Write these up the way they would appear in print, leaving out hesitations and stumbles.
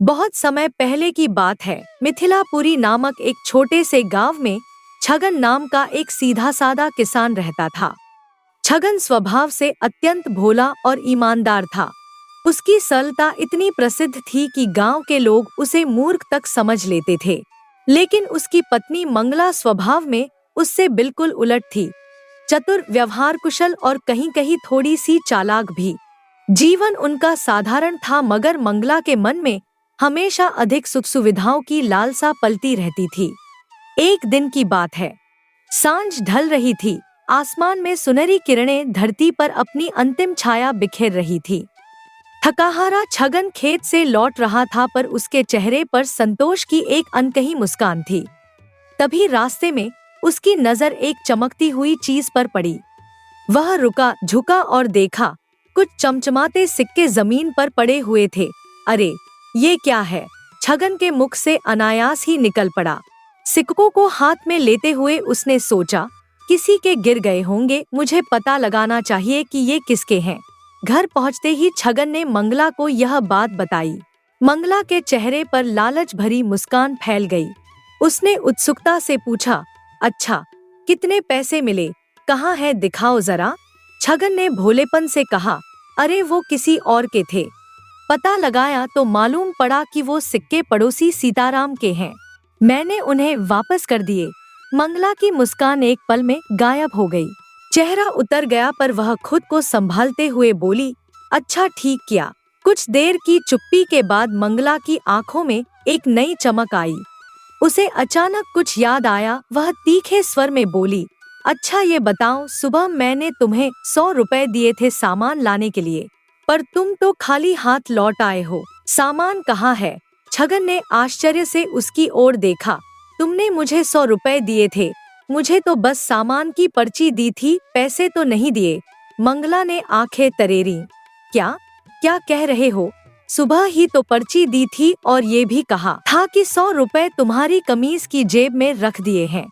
बहुत समय पहले की बात है। मिथिलापुरी नामक एक छोटे से गांव में छगन नाम का एक सीधा साधा किसान रहता था। छगन स्वभाव से अत्यंत भोला और ईमानदार था। उसकी सरलता इतनी प्रसिद्ध थी कि गांव के लोग उसे मूर्ख तक समझ लेते थे। लेकिन उसकी पत्नी मंगला स्वभाव में उससे बिल्कुल उलट थी। चतुर, व्यवहार कुशल और कहीं कहीं थोड़ी सी चालाक भी। जीवन उनका साधारण था, मगर मंगला के मन में हमेशा अधिक सुख सुविधाओं की लालसा पलती रहती थी। एक दिन की बात है। सांझ ढल रही थी। आसमान में सुनहरी किरणें धरती पर अपनी अंतिम छाया बिखेर रही थी। थकाहारा छगन खेत से लौट रहा था, पर उसके चेहरे पर संतोष की एक अनकही मुस्कान थी। तभी रास्ते में उसकी नजर एक चमकती हुई चीज पर पड़ी। वह रुका, झुका और देखा। कुछ चमचमाते सिक्के जमीन पर पड़े हुए थे। अरे, ये क्या है? छगन के मुख से अनायास ही निकल पड़ा। सिक्कों को हाथ में लेते हुए उसने सोचा, किसी के गिर गए होंगे, मुझे पता लगाना चाहिए कि ये किसके हैं। घर पहुंचते ही छगन ने मंगला को यह बात बताई। मंगला के चेहरे पर लालच भरी मुस्कान फैल गई। उसने उत्सुकता से पूछा, अच्छा, कितने पैसे मिले? कहाँ है, दिखाओ जरा। छगन ने भोलेपन से कहा, अरे वो किसी और के थे। पता लगाया तो मालूम पड़ा कि वो सिक्के पड़ोसी सीताराम के हैं। मैंने उन्हें वापस कर दिए। मंगला की मुस्कान एक पल में गायब हो गई। चेहरा उतर गया, पर वह खुद को संभालते हुए बोली, अच्छा, ठीक किया। कुछ देर की चुप्पी के बाद मंगला की आंखों में एक नई चमक आई। उसे अचानक कुछ याद आया। वह तीखे स्वर में बोली, अच्छा ये बताओ, सुबह मैंने तुम्हें 100 रुपए दिए थे सामान लाने के लिए, पर तुम तो खाली हाथ लौट आए हो। सामान कहाँ है? छगन ने आश्चर्य से उसकी ओर देखा। तुमने मुझे 100 रुपए दिए थे। मुझे तो बस सामान की पर्ची दी थी, पैसे तो नहीं दिए। मंगला ने आंखें तरेरी। क्या क्या कह रहे हो? सुबह ही तो पर्ची दी थी और ये भी कहा था कि 100 रुपए तुम्हारी कमीज की जेब में रख दिए हैं।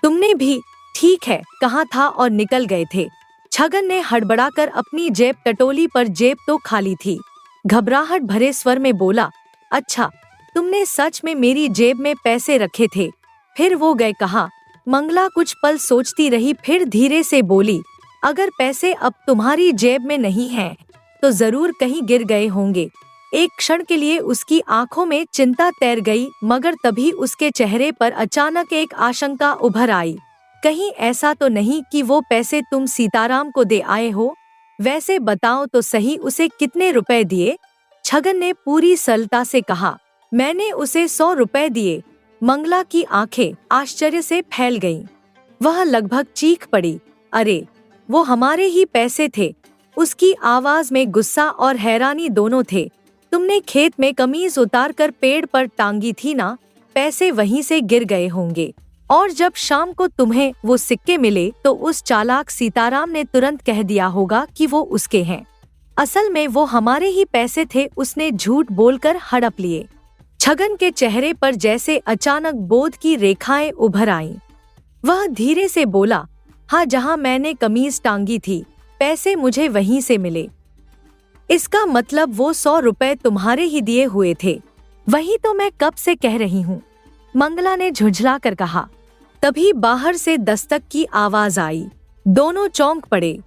तुमने भी ठीक है कहा था और निकल गए थे। छगन ने हड़बड़ाकर अपनी जेब टटोली, पर जेब तो खाली थी। घबराहट भरे स्वर में बोला, अच्छा, तुमने सच में मेरी जेब में पैसे रखे थे? फिर वो गए कहाँ? मंगला कुछ पल सोचती रही, फिर धीरे से बोली, अगर पैसे अब तुम्हारी जेब में नहीं हैं, तो जरूर कहीं गिर गए होंगे। एक क्षण के लिए उसकी आंखों में चिंता तैर गई, मगर तभी उसके चेहरे पर अचानक एक आशंका उभर आई। कहीं ऐसा तो नहीं कि वो पैसे तुम सीताराम को दे आए हो? वैसे बताओ तो सही, उसे कितने रुपए दिए? छगन ने पूरी सरलता से कहा, मैंने उसे 100 रुपए दिए। मंगला की आंखें आश्चर्य से फैल गईं। वह लगभग चीख पड़ी, अरे, वो हमारे ही पैसे थे। उसकी आवाज में गुस्सा और हैरानी दोनों थे। तुमने खेत में कमीज उतार कर पेड़ पर टांगी थी ना, पैसे वहीं से गिर गए होंगे। और जब शाम को तुम्हें वो सिक्के मिले तो उस चालाक सीताराम ने तुरंत कह दिया होगा कि वो उसके हैं। असल में वो हमारे ही पैसे थे, उसने झूठ बोलकर हड़प लिए। छगन के चेहरे पर जैसे अचानक बोध की रेखाएं उभर आईं। वह धीरे से बोला, हाँ, जहाँ मैंने कमीज टांगी थी, पैसे मुझे वहीं से मिले। इसका मतलब वो 100 रुपए तुम्हारे ही दिए हुए थे? वही तो मैं कब से कह रही हूँ, मंगला ने झुंझला कर कहा। तभी बाहर से दस्तक की आवाज आई। दोनों चौंक पड़े।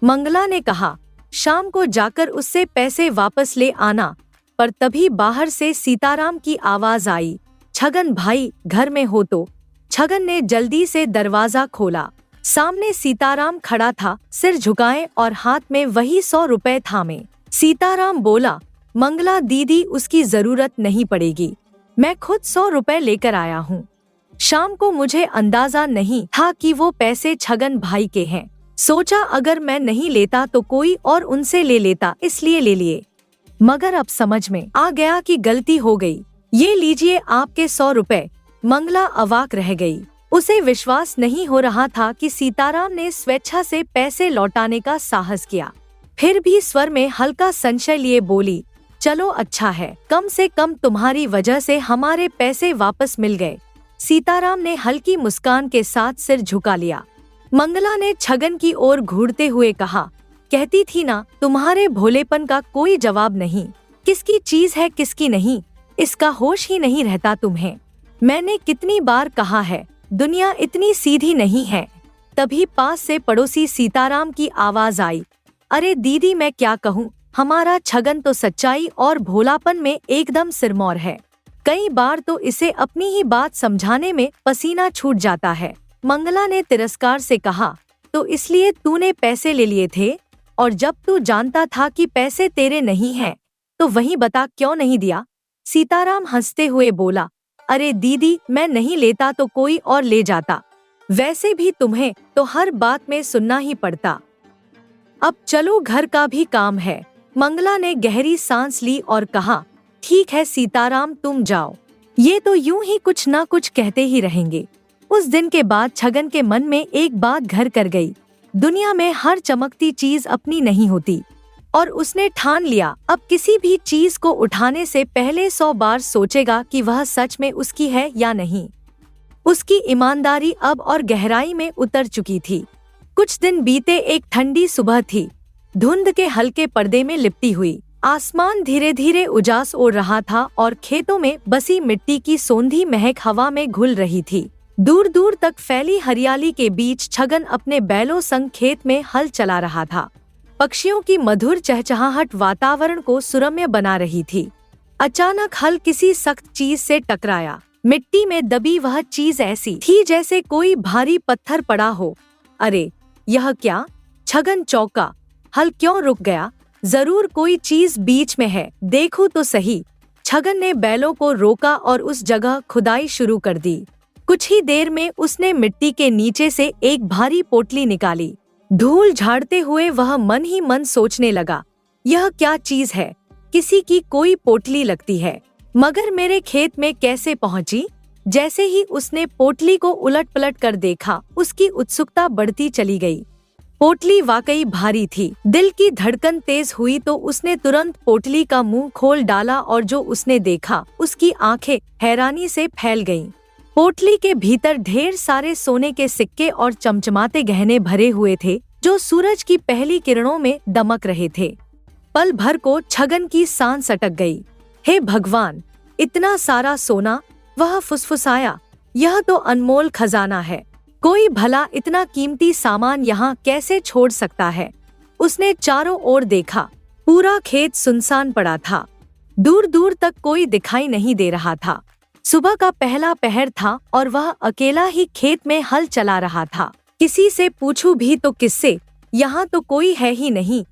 मंगला ने कहा, शाम को जाकर उससे पैसे वापस ले आना। पर तभी बाहर से सीताराम की आवाज आई, छगन भाई, घर में हो तो? छगन ने जल्दी से दरवाजा खोला। सामने सीताराम खड़ा था, सिर झुकाए और हाथ में वही 100 रुपए थामे। सीताराम बोला, मंगला दीदी, उसकी जरूरत नहीं पड़ेगी। मैं खुद 100 रुपए लेकर आया हूँ। शाम को मुझे अंदाजा नहीं था कि वो पैसे छगन भाई के हैं। सोचा अगर मैं नहीं लेता तो कोई और उनसे ले लेता, इसलिए ले लिए। मगर अब समझ में आ गया कि गलती हो गई। ये लीजिए आपके 100 रुपए। मंगला अवाक रह गई। उसे विश्वास नहीं हो रहा था कि सीताराम ने स्वेच्छा से पैसे लौटाने का साहस किया। फिर भी स्वर में हल्का संशय लिए बोली, चलो अच्छा है, कम से कम तुम्हारी वजह से हमारे पैसे वापस मिल गए। सीताराम ने हल्की मुस्कान के साथ सिर झुका लिया। मंगला ने छगन की ओर घूरते हुए कहा, कहती थी ना, तुम्हारे भोलेपन का कोई जवाब नहीं। किसकी चीज है किसकी नहीं, इसका होश ही नहीं रहता तुम्हें। मैंने कितनी बार कहा है, दुनिया इतनी सीधी नहीं है। तभी पास से पड़ोसी सीताराम की आवाज आई, अरे दीदी मैं क्या कहूँ, हमारा छगन तो सच्चाई और भोलापन में एकदम सिरमौर है। कई बार तो इसे अपनी ही बात समझाने में पसीना छूट जाता है। मंगला ने तिरस्कार से कहा, तो इसलिए तूने पैसे ले लिए थे, और जब तू जानता था कि पैसे तेरे नहीं हैं, तो वही बता क्यों नहीं दिया। सीताराम हंसते हुए बोला, अरे दीदी मैं नहीं लेता तो कोई और ले जाता, वैसे भी तुम्हें तो हर बात में सुनना ही पड़ता। अब चलो घर का भी काम है। मंगला ने गहरी सांस ली और कहा, ठीक है सीताराम तुम जाओ। ये तो यूं ही कुछ ना कुछ कहते ही रहेंगे। उस दिन के बाद छगन के मन में एक बात घर कर गई, दुनिया में हर चमकती चीज अपनी नहीं होती। और उसने ठान लिया, अब किसी भी चीज को उठाने से पहले 100 बार सोचेगा कि वह सच में उसकी है या नहीं। उसकी ईमानदारी अब और गहराई में उतर चुकी थी। कुछ दिन बीते, एक ठंडी सुबह थी। धुंध के हल्के पर्दे में लिपटी हुई आसमान धीरे धीरे उजास ओढ़ रहा था और खेतों में बसी मिट्टी की सोंधी महक हवा में घुल रही थी। दूर दूर तक फैली हरियाली के बीच छगन अपने बैलों संग खेत में हल चला रहा था। पक्षियों की मधुर चहचहाहट वातावरण को सुरम्य बना रही थी। अचानक हल किसी सख्त चीज से टकराया। मिट्टी में दबी वह चीज ऐसी थी जैसे कोई भारी पत्थर पड़ा हो। अरे यह क्या? छगन चौंका। हल क्यों रुक गया? जरूर कोई चीज बीच में है, देखो तो सही। छगन ने बैलों को रोका और उस जगह खुदाई शुरू कर दी। कुछ ही देर में उसने मिट्टी के नीचे से एक भारी पोटली निकाली। धूल झाड़ते हुए वह मन ही मन सोचने लगा, यह क्या चीज है? किसी की कोई पोटली लगती है, मगर मेरे खेत में कैसे पहुंची? जैसे ही उसने पोटली को उलट पलट कर देखा, उसकी उत्सुकता बढ़ती चली गई। पोटली वाकई भारी थी। दिल की धड़कन तेज हुई तो उसने तुरंत पोटली का मुंह खोल डाला और जो उसने देखा, उसकी आंखें हैरानी से फैल गईं। पोटली के भीतर ढेर सारे सोने के सिक्के और चमचमाते गहने भरे हुए थे, जो सूरज की पहली किरणों में दमक रहे थे। पल भर को छगन की सांस अटक गई। हे भगवान, इतना सारा सोना! वह फुसफुसाया, यह तो अनमोल खजाना है। कोई भला इतना कीमती सामान यहाँ कैसे छोड़ सकता है? उसने चारों ओर देखा। पूरा खेत सुनसान पड़ा था। दूर दूर तक कोई दिखाई नहीं दे रहा था। सुबह का पहला पहर था और वह अकेला ही खेत में हल चला रहा था। किसी से पूछूं भी तो किससे? यहाँ तो कोई है ही नहीं।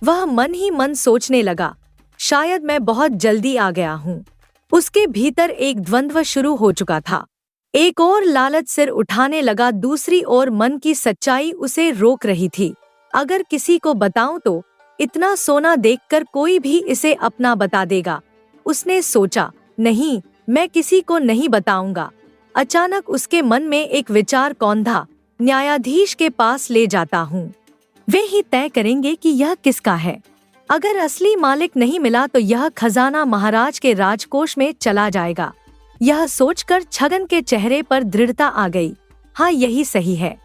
वह मन ही मन सोचने लगा, शायद मैं बहुत जल्दी आ गया हूँ। उसके भीतर एक द्वंद्व शुरू हो चुका था। एक और लालच सिर उठाने लगा, दूसरी ओर मन की सच्चाई उसे रोक रही थी। अगर किसी को बताऊं तो इतना सोना देखकर कोई भी इसे अपना बता देगा। उसने सोचा, नहीं, मैं किसी को नहीं बताऊंगा। अचानक उसके मन में एक विचार कौंधा, न्यायाधीश के पास ले जाता हूँ। वे ही तय करेंगे कि यह किसका है। अगर असली मालिक नहीं मिला तो यह खजाना महाराज के राजकोष में चला जाएगा। यह सोचकर छगन के चेहरे पर दृढ़ता आ गई। हाँ, यही सही है।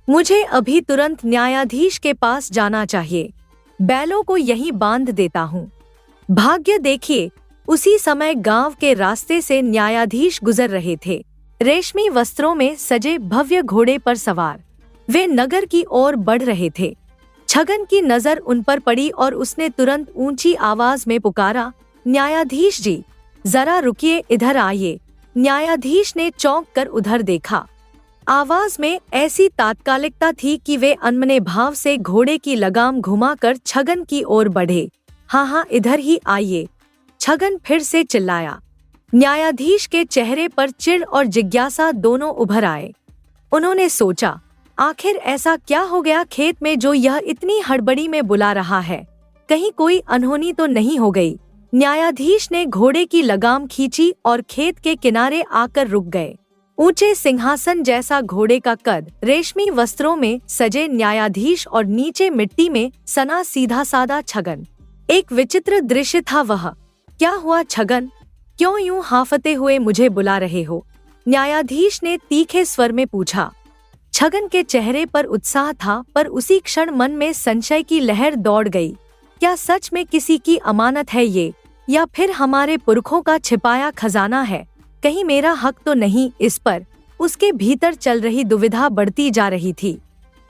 मुझे अभी तुरंत न्यायाधीश के पास जाना चाहिए। बैलों को यहीं बांध देता हूँ। भाग्य देखिए, उसी समय गांव के रास्ते से न्यायाधीश गुजर रहे थे, रेशमी वस्त्रों में सजे भव्य घोड़े पर सवार। वे नगर की ओर बढ़ रहे थे। छगन की नजर उन पर पड़ी और उसने तुरंत ऊंची आवाज में पुकारा, न्यायाधीश जी, जरा रुकिए, इधर आइए। न्यायाधीश ने चौंक कर उधर देखा। आवाज में ऐसी तात्कालिकता थी कि वे अनमने भाव से घोड़े की लगाम घुमाकर छगन की ओर बढ़े। हाँ हाँ, इधर ही आइए, छगन फिर से चिल्लाया। न्यायाधीश के चेहरे पर चिढ़ और जिज्ञासा दोनों उभर आए। उन्होंने सोचा, आखिर ऐसा क्या हो गया खेत में जो यह इतनी हड़बड़ी में बुला रहा है? कहीं कोई अनहोनी तो नहीं हो गई? न्यायाधीश ने घोड़े की लगाम खींची और खेत के किनारे आकर रुक गए। ऊंचे सिंहासन जैसा घोड़े का कद, रेशमी वस्त्रों में सजे न्यायाधीश और नीचे मिट्टी में सना सीधा सादा छगन। एक विचित्र दृश्य था वह। क्या हुआ छगन? क्यों यूं हाफते हुए मुझे बुला रहे हो? न्यायाधीश ने तीखे स्वर में पूछा। छगन के चेहरे पर उत्साह था, पर उसी क्षण मन में संशय की लहर दौड़ गई। क्या सच में किसी की अमानत है ये? या फिर हमारे पुरखों का छिपाया खजाना है? कहीं मेरा हक तो नहीं इस पर? उसके भीतर चल रही दुविधा बढ़ती जा रही थी।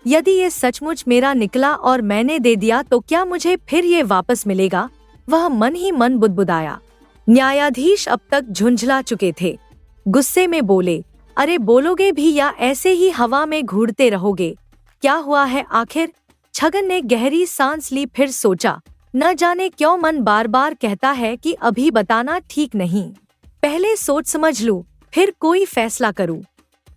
यदि ये सचमुच मेरा निकला और मैंने दे दिया तो क्या मुझे फिर ये वापस मिलेगा? वह मन ही मन बुदबुदाया। न्यायाधीश अब तक झुंझला चुके थे। गुस्से में बोले, अरे बोलोगे भी या ऐसे ही हवा में घूरते रहोगे? क्या हुआ है आखिर? छगन ने गहरी सांस ली, फिर सोचा, न जाने क्यों मन बार बार कहता है कि अभी बताना ठीक नहीं, पहले सोच समझ लूं, फिर कोई फैसला करूं।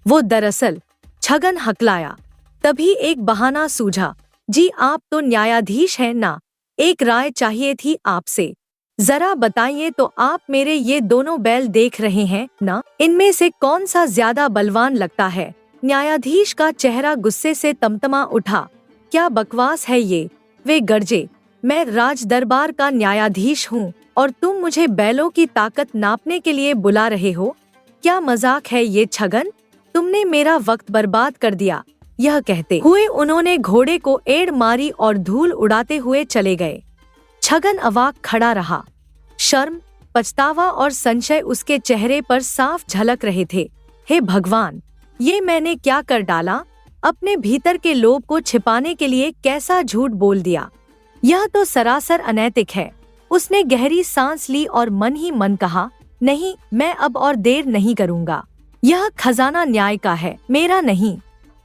वो दरअसल, छगन हकलाया। तभी एक बहाना सूझा, जी आप तो न्यायाधीश हैं ना, एक राय चाहिए थी आपसे। जरा बताइए तो, आप मेरे ये दोनों बैल देख रहे हैं ना, इनमें से कौन सा ज्यादा बलवान लगता है? न्यायाधीश का चेहरा गुस्से से तमतमा उठा। क्या बकवास है ये? वे गरजे, मैं राज दरबार का न्यायाधीश हूँ और तुम मुझे बैलों की ताकत नापने के लिए बुला रहे हो? क्या मजाक है ये छगन? तुमने मेरा वक्त बर्बाद कर दिया। यह कहते हुए उन्होंने घोड़े को एड़ मारी और धूल उड़ाते हुए चले गए। छगन अवाक खड़ा रहा। शर्म, पछतावा और संशय उसके चेहरे पर साफ झलक रहे थे। हे भगवान, ये मैंने क्या कर डाला? अपने भीतर के लोभ को छिपाने के लिए कैसा झूठ बोल दिया? यह तो सरासर अनैतिक है। उसने गहरी सांस ली और मन ही मन कहा, नहीं, मैं अब और देर नहीं करूँगा। यह खजाना न्याय का है, मेरा नहीं।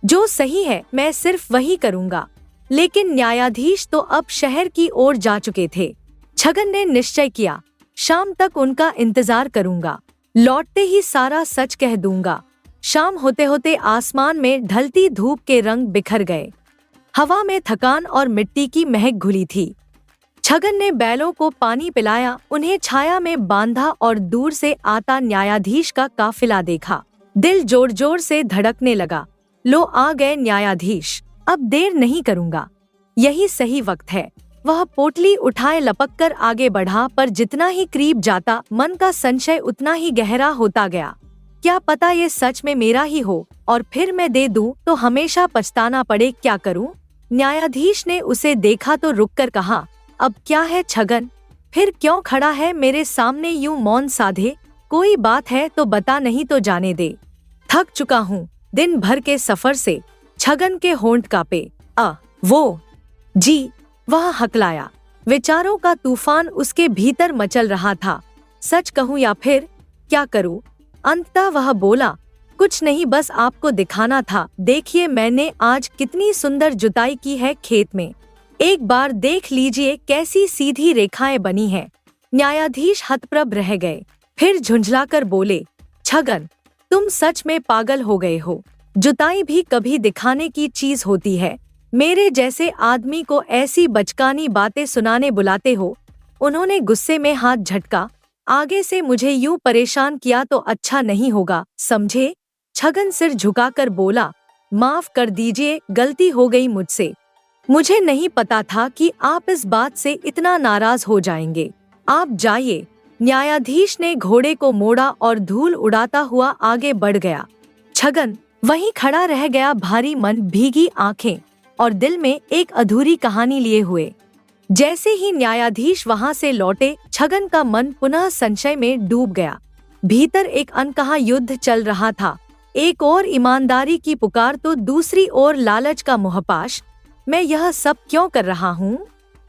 जो सही है मैं सिर्फ वही करूँगा। लेकिन न्यायाधीश तो अब शहर की ओर जा चुके थे। छगन ने निश्चय किया, शाम तक उनका इंतजार करूँगा, लौटते ही सारा सच कह दूंगा। शाम होते होते आसमान में ढलती धूप के रंग बिखर गए। हवा में थकान और मिट्टी की महक घुली थी। छगन ने बैलों को पानी पिलाया, उन्हें छाया में बांधा और दूर से आता न्यायाधीश का काफिला देखा। दिल जोर जोर से धड़कने लगा। लो आ गए न्यायाधीश, अब देर नहीं करूँगा, यही सही वक्त है। वह पोटली उठाए लपक कर आगे बढ़ा, पर जितना ही करीब जाता मन का संशय उतना ही गहरा होता गया। क्या पता ये सच में मेरा ही हो और फिर मैं दे दूं तो हमेशा पछताना पड़े। क्या करूं? न्यायाधीश ने उसे देखा तो रुककर कहा, अब क्या है छगन, फिर क्यों खड़ा है मेरे सामने यूं मौन साधे? कोई बात है तो बता, नहीं तो जाने दे। थक चुका हूँ दिन भर के सफर से। छगन के होंठ कांपे। वो जी, वह हकलाया। विचारों का तूफान उसके भीतर मचल रहा था। सच कहूँ या फिर क्या करूँ? अंततः वह बोला, कुछ नहीं, बस आपको दिखाना था। देखिए मैंने आज कितनी सुंदर जुताई की है खेत में, एक बार देख लीजिए कैसी सीधी रेखाएं बनी हैं। न्यायाधीश हतप्रभ रह गए, फिर झुंझलाकर बोले, छगन तुम सच में पागल हो गए हो। जुताई भी कभी दिखाने की चीज होती है? मेरे जैसे आदमी को ऐसी बचकानी बातें सुनाने बुलाते हो? उन्होंने गुस्से में हाथ झटका। आगे से मुझे यूं परेशान किया तो अच्छा नहीं होगा, समझे? छगन सिर झुकाकर बोला, माफ कर दीजिए, गलती हो गई मुझसे। मुझे नहीं पता था कि आप इस बात से इतना नाराज हो जाएंगे। आप जाइए। न्यायाधीश ने घोड़े को मोड़ा और धूल उड़ाता हुआ आगे बढ़ गया। छगन वहीं खड़ा रह गया, भारी मन, भीगी आंखें और दिल में एक अधूरी कहानी लिए हुए। जैसे ही न्यायाधीश वहां से लौटे, छगन का मन पुनः संशय में डूब गया। भीतर एक अनकहा युद्ध चल रहा था। एक ओर ईमानदारी की पुकार तो दूसरी ओर लालच का मोहपाश। मैं यह सब क्यों कर रहा हूँ?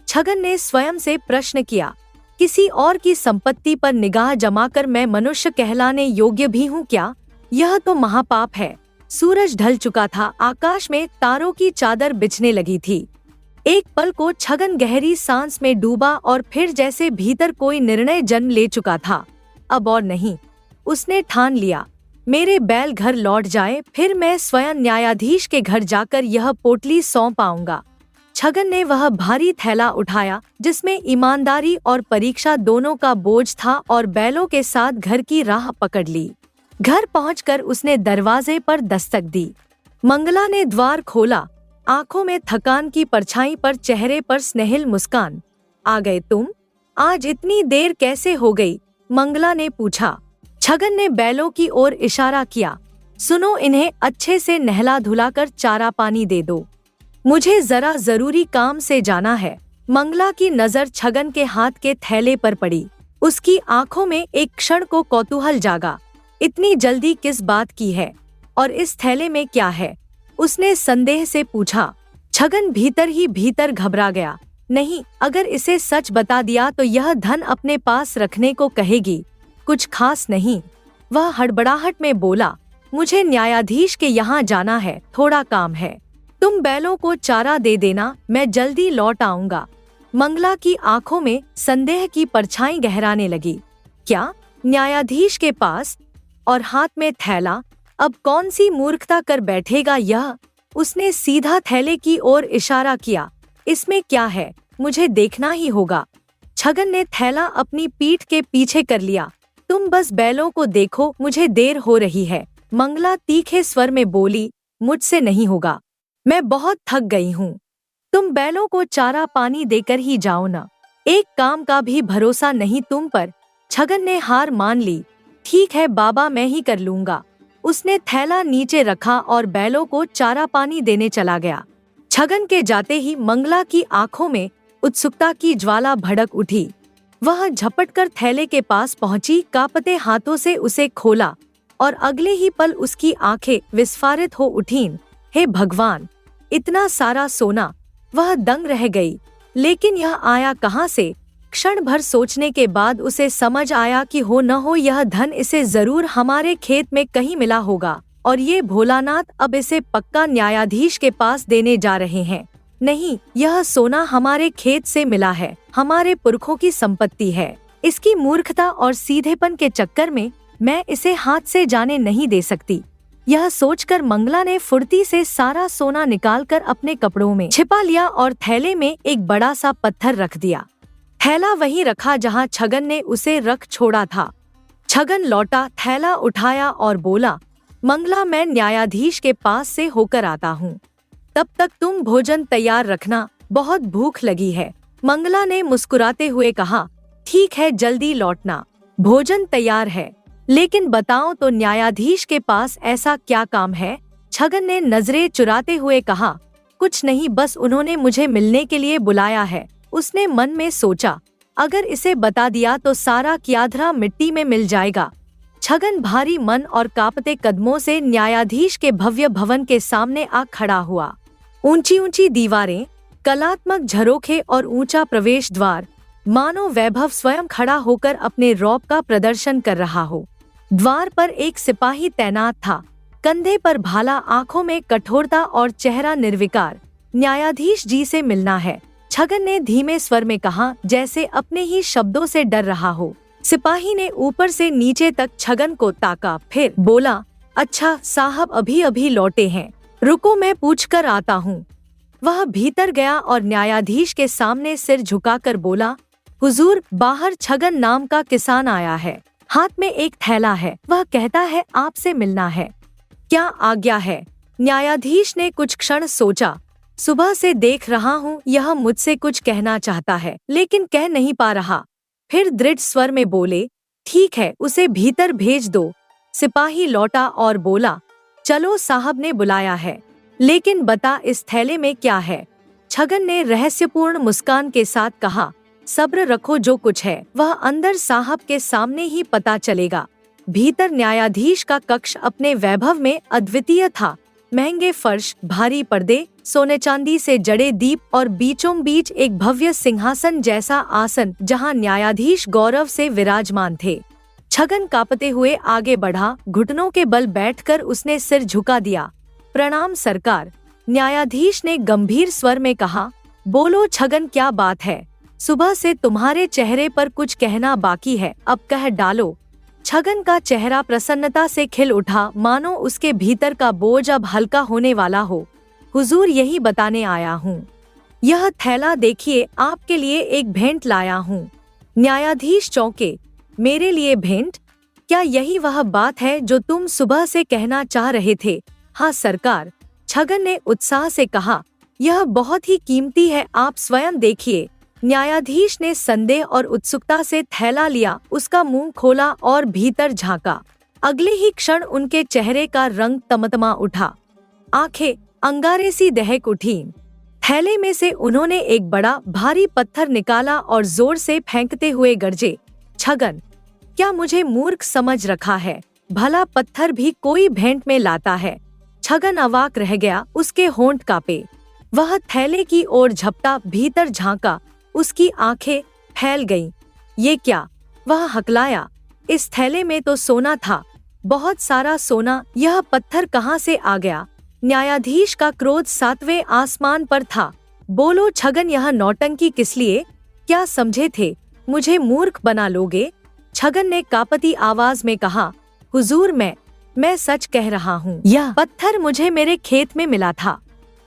छगन ने स्वयं से प्रश्न किया। किसी और की संपत्ति पर निगाह जमाकर मैं मनुष्य कहलाने योग्य भी हूँ क्या? यह तो महापाप है। सूरज ढल चुका था, आकाश में तारों की चादर बिछने लगी थी। एक पल को छगन गहरी सांस में डूबा और फिर जैसे भीतर कोई निर्णय जन्म ले चुका था। अब और नहीं, उसने ठान लिया। मेरे बैल घर लौट जाए, फिर मैं स्वयं न्यायाधीश के घर जाकर यह पोटली सौंप आऊंगा। छगन ने वह भारी थैला उठाया जिसमें ईमानदारी और परीक्षा दोनों का बोझ था और बैलों के साथ घर की राह पकड़ ली। घर पहुंचकर उसने दरवाजे पर दस्तक दी। मंगला ने द्वार खोला, आंखों में थकान की परछाई पर चेहरे पर स्नेहिल मुस्कान। आ गए तुम? आज इतनी देर कैसे हो गई? मंगला ने पूछा। छगन ने बैलों की ओर इशारा किया। सुनो, इन्हें अच्छे से नहला धुलाकर चारा पानी दे दो, मुझे जरा जरूरी काम से जाना है। मंगला की नजर छगन के हाथ के थैले पर पड़ी। उसकी आंखों में एक क्षण को कौतूहल जागा। इतनी जल्दी किस बात की है? और इस थैले में क्या है? उसने संदेह से पूछा। छगन भीतर ही भीतर घबरा गया। नहीं, अगर इसे सच बता दिया तो यह धन अपने पास रखने को कहेगी। कुछ खास नहीं। वह हड़बड़ाहट में बोला, मुझे न्यायाधीश के यहाँ जाना है, थोड़ा काम है। तुम बैलों को चारा दे देना, मैं जल्दी लौट आऊंगा। मंगला की आंखों में संदेह की परछाई गहराने लगी। क्या? न्यायाधीश के पास? और हाथ में थैला? अब कौन सी मूर्खता कर बैठेगा यह? उसने सीधा थैले की ओर इशारा किया। इसमें क्या है? मुझे देखना ही होगा। छगन ने थैला अपनी पीठ के पीछे कर लिया। तुम बस बैलों को देखो, मुझे देर हो रही है। मंगला तीखे स्वर में बोली, मुझसे नहीं होगा, मैं बहुत थक गई हूँ। तुम बैलों को चारा पानी देकर ही जाओ ना। एक काम का भी भरोसा नहीं तुम पर। छगन ने हार मान ली। ठीक है बाबा, मैं ही कर लूंगा। उसने थैला नीचे रखा और बैलों को चारा पानी देने चला गया। छगन के जाते ही मंगला की आंखों में उत्सुकता की ज्वाला भड़क उठी। वह झपटकर थैले के पास पहुंची, कांपते हाथों से उसे खोला और अगले ही पल उसकी आंखें विस्फारित हो उठीं। हे भगवान, इतना सारा सोना! वह दंग रह गई। लेकिन यह आया कहाँ से? क्षण भर सोचने के बाद उसे समझ आया कि हो न हो यह धन इसे जरूर हमारे खेत में कहीं मिला होगा और ये भोलानाथ अब इसे पक्का न्यायाधीश के पास देने जा रहे हैं। नहीं, यह सोना हमारे खेत से मिला है, हमारे पुरखों की संपत्ति है। इसकी मूर्खता और सीधेपन के चक्कर में मैं इसे हाथ से जाने नहीं दे सकती। यह सोचकर मंगला ने फुर्ती से सारा सोना निकालकर अपने कपड़ों में छिपा लिया और थैले में एक बड़ा सा पत्थर रख दिया। थैला वहीं रखा जहां छगन ने उसे रख छोड़ा था। छगन लौटा, थैला उठाया और बोला, मंगला, मैं न्यायाधीश के पास से होकर आता हूँ। तब तक तुम भोजन तैयार रखना, बहुत भूख लगी है। मंगला ने मुस्कुराते हुए कहा, ठीक है, जल्दी लौटना। भोजन तैयार है, लेकिन बताओ तो न्यायाधीश के पास ऐसा क्या काम है? छगन ने नजरें चुराते हुए कहा, कुछ नहीं, बस उन्होंने मुझे मिलने के लिए बुलाया है। उसने मन में सोचा, अगर इसे बता दिया तो सारा क्याधरा मिट्टी में मिल जाएगा। छगन भारी मन और कांपते कदमों से न्यायाधीश के भव्य भवन के सामने आ खड़ा हुआ। ऊंची ऊंची दीवारें, कलात्मक झरोखे और ऊंचा प्रवेश द्वार, मानो वैभव स्वयं खड़ा होकर अपने रौब का प्रदर्शन कर रहा हो। द्वार पर एक सिपाही तैनात था, कंधे पर भाला, आंखों में कठोरता और चेहरा निर्विकार। न्यायाधीश जी से मिलना है, छगन ने धीमे स्वर में कहा, जैसे अपने ही शब्दों से डर रहा हो। सिपाही ने ऊपर से नीचे तक छगन को ताका, फिर बोला, अच्छा साहब अभी अभी लौटे हैं, रुको मैं पूछ कर आता हूँ। वह भीतर गया और न्यायाधीश के सामने सिर झुकाकर बोला, हुजूर, बाहर छगन नाम का किसान आया है, हाथ में एक थैला है, वह कहता है आपसे मिलना है। क्या आज्ञा है? न्यायाधीश ने कुछ क्षण सोचा। सुबह से देख रहा हूँ यह मुझसे कुछ कहना चाहता है, लेकिन कह नहीं पा रहा। फिर दृढ़ स्वर में बोले, ठीक है, उसे भीतर भेज दो। सिपाही लौटा और बोला, चलो साहब ने बुलाया है, लेकिन बता इस थैले में क्या है? छगन ने रहस्यपूर्ण मुस्कान के साथ कहा, सब्र रखो, जो कुछ है वह अंदर साहब के सामने ही पता चलेगा। भीतर न्यायाधीश का कक्ष अपने वैभव में अद्वितीय था। महंगे फर्श, भारी पर्दे, सोने चांदी से जड़े दीप और बीचों बीच एक भव्य सिंहासन जैसा आसन जहां न्यायाधीश गौरव से विराजमान थे। छगन कांपते हुए आगे बढ़ा, घुटनों के बल बैठकर उसने सिर झुका दिया। प्रणाम सरकार। न्यायाधीश ने गंभीर स्वर में कहा। बोलो छगन, क्या बात है? सुबह से तुम्हारे चेहरे पर कुछ कहना बाकी है, अब कह डालो। छगन का चेहरा प्रसन्नता से खिल उठा, मानो उसके भीतर का बोझ अब हल्का होने वाला हो। हुजूर, यही बताने आया हूँ। यह थैला देखिए, आपके लिए एक भेंट लाया हूँ। न्यायाधीश चौंके। मेरे लिए भेंट? क्या यही वह बात है जो तुम सुबह से कहना चाह रहे थे? हाँ सरकार, छगन ने उत्साह से कहा। यह बहुत ही कीमती है, आप स्वयं देखिए। न्यायाधीश ने संदेह और उत्सुकता से थैला लिया, उसका मुंह खोला और भीतर झांका। अगले ही क्षण उनके चेहरे का रंग तमतमा उठा, आंखें अंगारे सी दहक उठीं। थैले में से उन्होंने एक बड़ा भारी पत्थर निकाला और जोर से फेंकते हुए गरजे, छगन, क्या मुझे मूर्ख समझ रखा है? भला पत्थर भी कोई भेंट में लाता है? छगन अवाक रह गया, उसके होंठ कांपे। वह थैले की ओर झपटा, भीतर झांका, उसकी आंखें फैल गईं। ये क्या? वह हकलाया। इस थैले में तो सोना था, बहुत सारा सोना। यह पत्थर कहाँ से आ गया? न्यायाधीश का क्रोध 7वें आसमान पर था। बोलो छगन, यह नौटंकी किस लिए? क्या समझे थे मुझे मूर्ख बना लोगे? छगन ने कांपती आवाज में कहा, हुजूर, मैं सच कह रहा हूँ। यह पत्थर मुझे मेरे खेत में मिला था।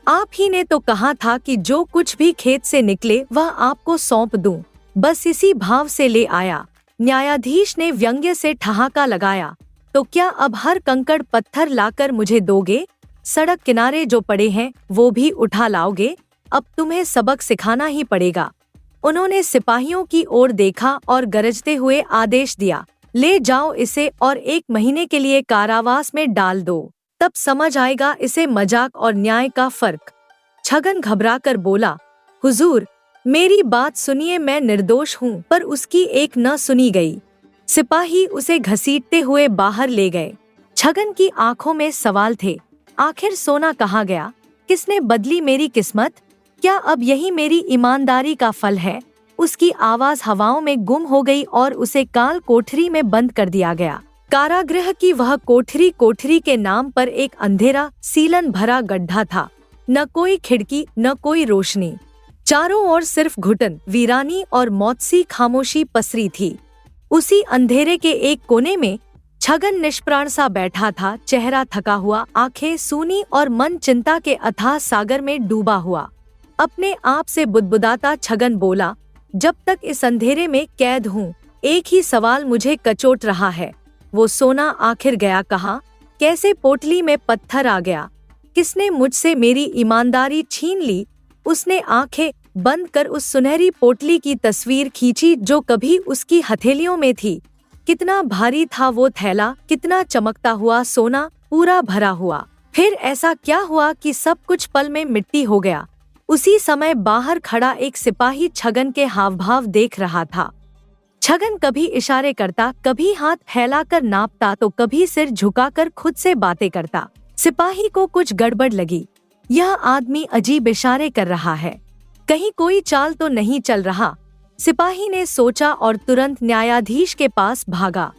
आप ही ने तो कहा था कि जो कुछ भी खेत से निकले वह आपको सौंप दूं। बस इसी भाव से ले आया। न्यायाधीश ने व्यंग्य से ठहाका लगाया। तो क्या अब हर कंकड़ पत्थर लाकर मुझे दोगे? सड़क किनारे जो पड़े हैं वो भी उठा लाओगे? अब तुम्हें सबक सिखाना ही पड़ेगा। उन्होंने सिपाहियों की ओर देखा और गरजते हुए आदेश दिया, ले जाओ इसे और 1 महीने के लिए कारावास में डाल दो। तब समझ आएगा इसे मजाक और न्याय का फर्क। छगन घबराकर बोला, हुजूर, मेरी बात सुनिए, मैं निर्दोष हूँ। पर उसकी एक न सुनी गई। सिपाही उसे घसीटते हुए बाहर ले गए। छगन की आंखों में सवाल थे। आखिर सोना कहाँ गया? किसने बदली मेरी किस्मत? क्या अब यही मेरी ईमानदारी का फल है? उसकी आवाज हवाओं में गुम हो गई और उसे काल कोठरी में बंद कर दिया गया। कारागृह की वह कोठरी के नाम पर एक अंधेरा, सीलन भरा गड्ढा था। न कोई खिड़की, न कोई रोशनी। चारों ओर सिर्फ घुटन, वीरानी और मौत-सी खामोशी पसरी थी। उसी अंधेरे के एक कोने में छगन निष्प्राण सा बैठा था, चेहरा थका हुआ, आंखें सूनी और मन चिंता के अथाह सागर में डूबा हुआ। अपने आप से बुदबुदाता छगन बोला, जब तक इस अंधेरे में कैद हूँ, एक ही सवाल मुझे कचोट रहा है। वो सोना आखिर गया कहाँ? कैसे पोटली में पत्थर आ गया? किसने मुझसे मेरी ईमानदारी छीन ली? उसने आंखें बंद कर उस सुनहरी पोटली की तस्वीर खींची जो कभी उसकी हथेलियों में थी। कितना भारी था वो थैला, कितना चमकता हुआ सोना, पूरा भरा हुआ। फिर ऐसा क्या हुआ कि सब कुछ पल में मिट्टी हो गया? उसी समय बाहर खड़ा एक सिपाही छगन के हावभाव देख रहा था। छगन कभी इशारे करता, कभी हाथ फैलाकर नापता, तो कभी सिर झुकाकर खुद से बातें करता। सिपाही को कुछ गड़बड़ लगी। यह आदमी अजीब इशारे कर रहा है, कहीं कोई चाल तो नहीं चल रहा। सिपाही ने सोचा और तुरंत न्यायाधीश के पास भागा।